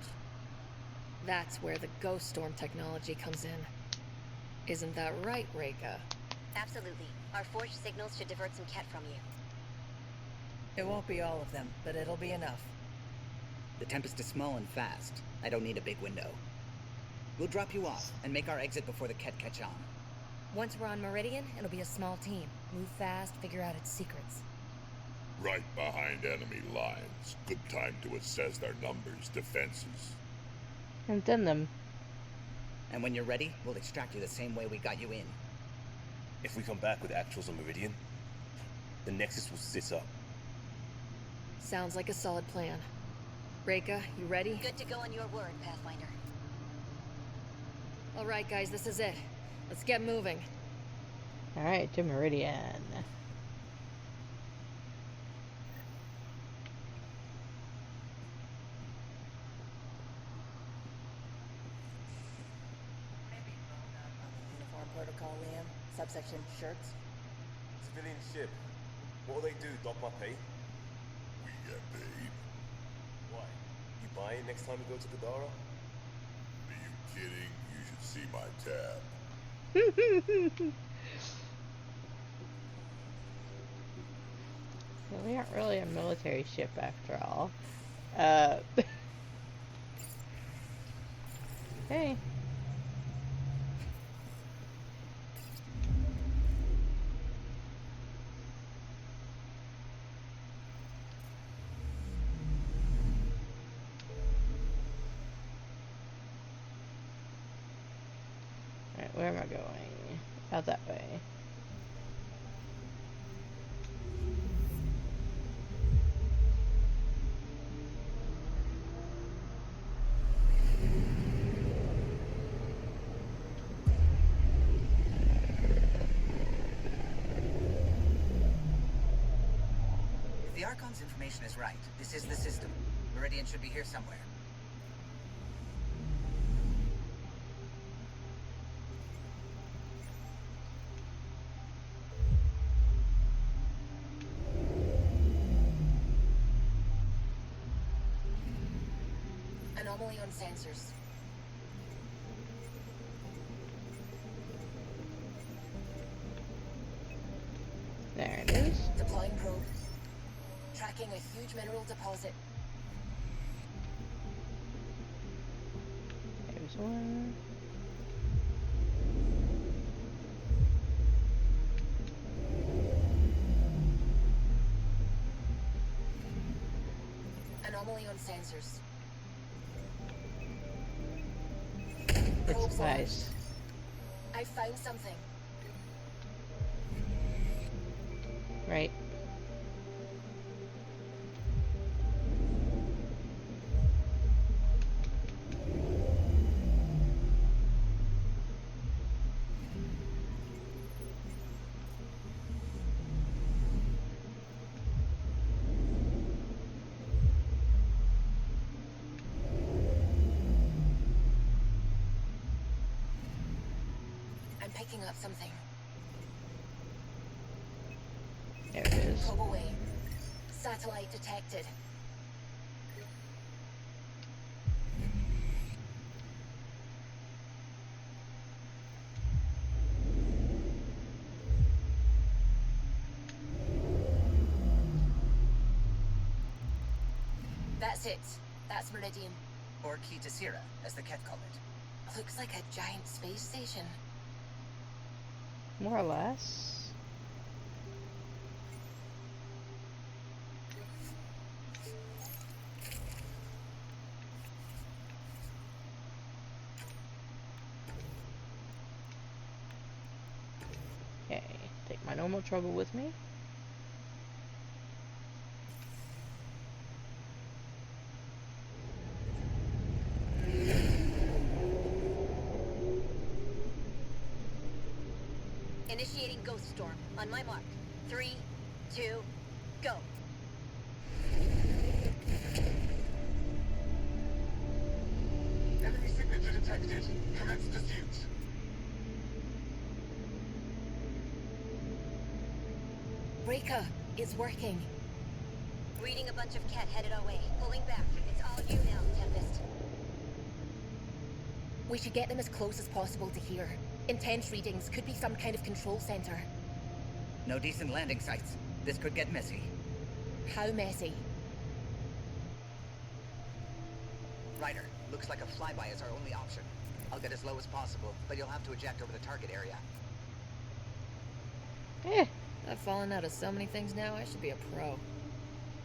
That's where the Ghost Storm technology comes in. Isn't that right, Reika? Absolutely. Our forged signals should divert some cat from you. It won't be all of them, but it'll be enough. The Tempest is small and fast. I don't need a big window. We'll drop you off and make our exit before the Ket catch on. Once we're on Meridian, it'll be a small team. Move fast, figure out its secrets. Right behind enemy lines. Good time to assess their numbers, defenses. And then them. And when you're ready, we'll extract you the same way we got you in. If we come back with actuals on Meridian, the Nexus will sit up. Sounds like a solid plan. Reika, you ready? Good to go on your word, Pathfinder. Alright guys, this is it. Let's get moving. Alright, to Meridian. Uniform protocol, Liam. Subsection shirts. Civilian ship. What'll they do, dock my pay? We get paid. Why? You buy it next time we go to Kadara? Are you kidding? You should see my tab. Well, we aren't really a military ship after all. Hey. Alright, where am I going? Out that way. If the Archon's information is right, this is the system. Meridian should be here somewhere. Anomaly on sensors. There it is. Deploying probe. Tracking a huge mineral deposit. There's one. Anomaly on sensors. It's nice. I found something. Right. I'm picking up something. There it is. Probe away. Satellite detected. That's it. That's Meridian. Or Key to Sierra, as the Ket call it. Looks like a giant space station. More or less. Okay, take my normal trouble with me. Ghost Storm. On my mark. 3, 2, go. Enemy signature detected. Commence pursuit. Breaker, it's working. Reading a bunch of Ket headed our way. Pulling back. It's all you now, Tempest. We should get them as close as possible to here. Intense readings could be some kind of control center. No decent landing sites. This could get messy. How messy? Ryder, looks like a flyby is our only option. I'll get as low as possible, but you'll have to eject over the target area. I've fallen out of so many things now, I should be a pro.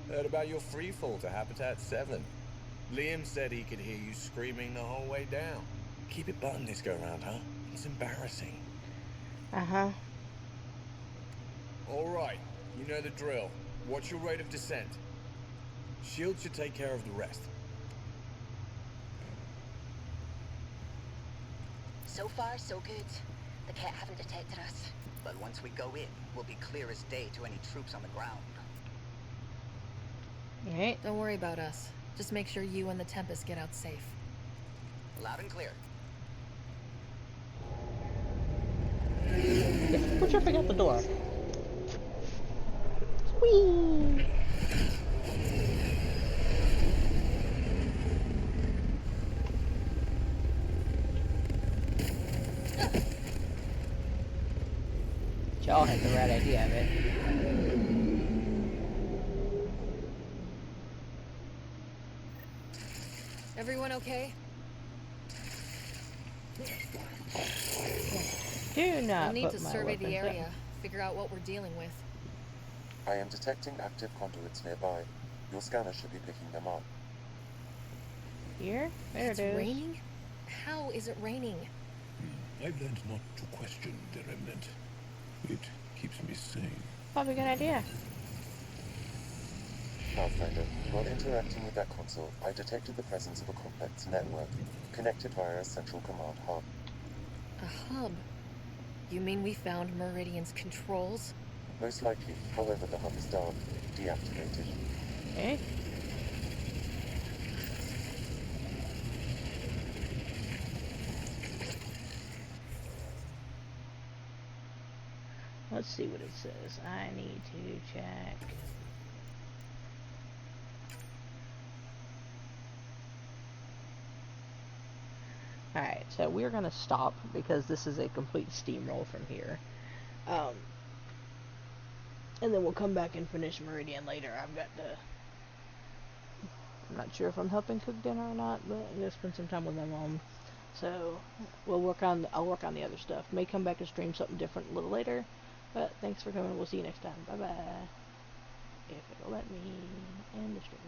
Heard about your free fall to Habitat 7. Liam said he could hear you screaming the whole way down. Keep it buttoned this go round, huh? It's embarrassing. Uh-huh. Alright, you know the drill. What's your rate of descent? Shield should take care of the rest. So far, so good. The Ket haven't detected us. But once we go in, we'll be clear as day to any troops on the ground. Alright. Don't worry about us. Just make sure you and the Tempest get out safe. Loud and clear. We're jumping out the door. Whee! Y'all had the right idea of it. Everyone okay? Do not We'll need put to my survey the weapons up. area, figure out what we're dealing with. I am detecting active conduits nearby. Your scanner should be picking them up. Here? There It's it is. raining? How is it raining? I've learned not to question the remnant. It keeps me sane. Probably a good idea. Pathfinder, while interacting with that console, I detected the presence of a complex network, connected via a central command hub. A hub? You mean we found Meridian's controls? Most likely, however, the hub is dark, deactivated. Okay. Let's see what it says. I need to check. Alright, so we're going to stop because this is a complete steamroll from here. And then we'll come back and finish Meridian later. I'm not sure if I'm helping cook dinner or not, but I'm going to spend some time with my mom. So, I'll work on the other stuff. May come back and stream something different a little later. But thanks for coming. We'll see you next time. Bye-bye. If it'll let me end the stream.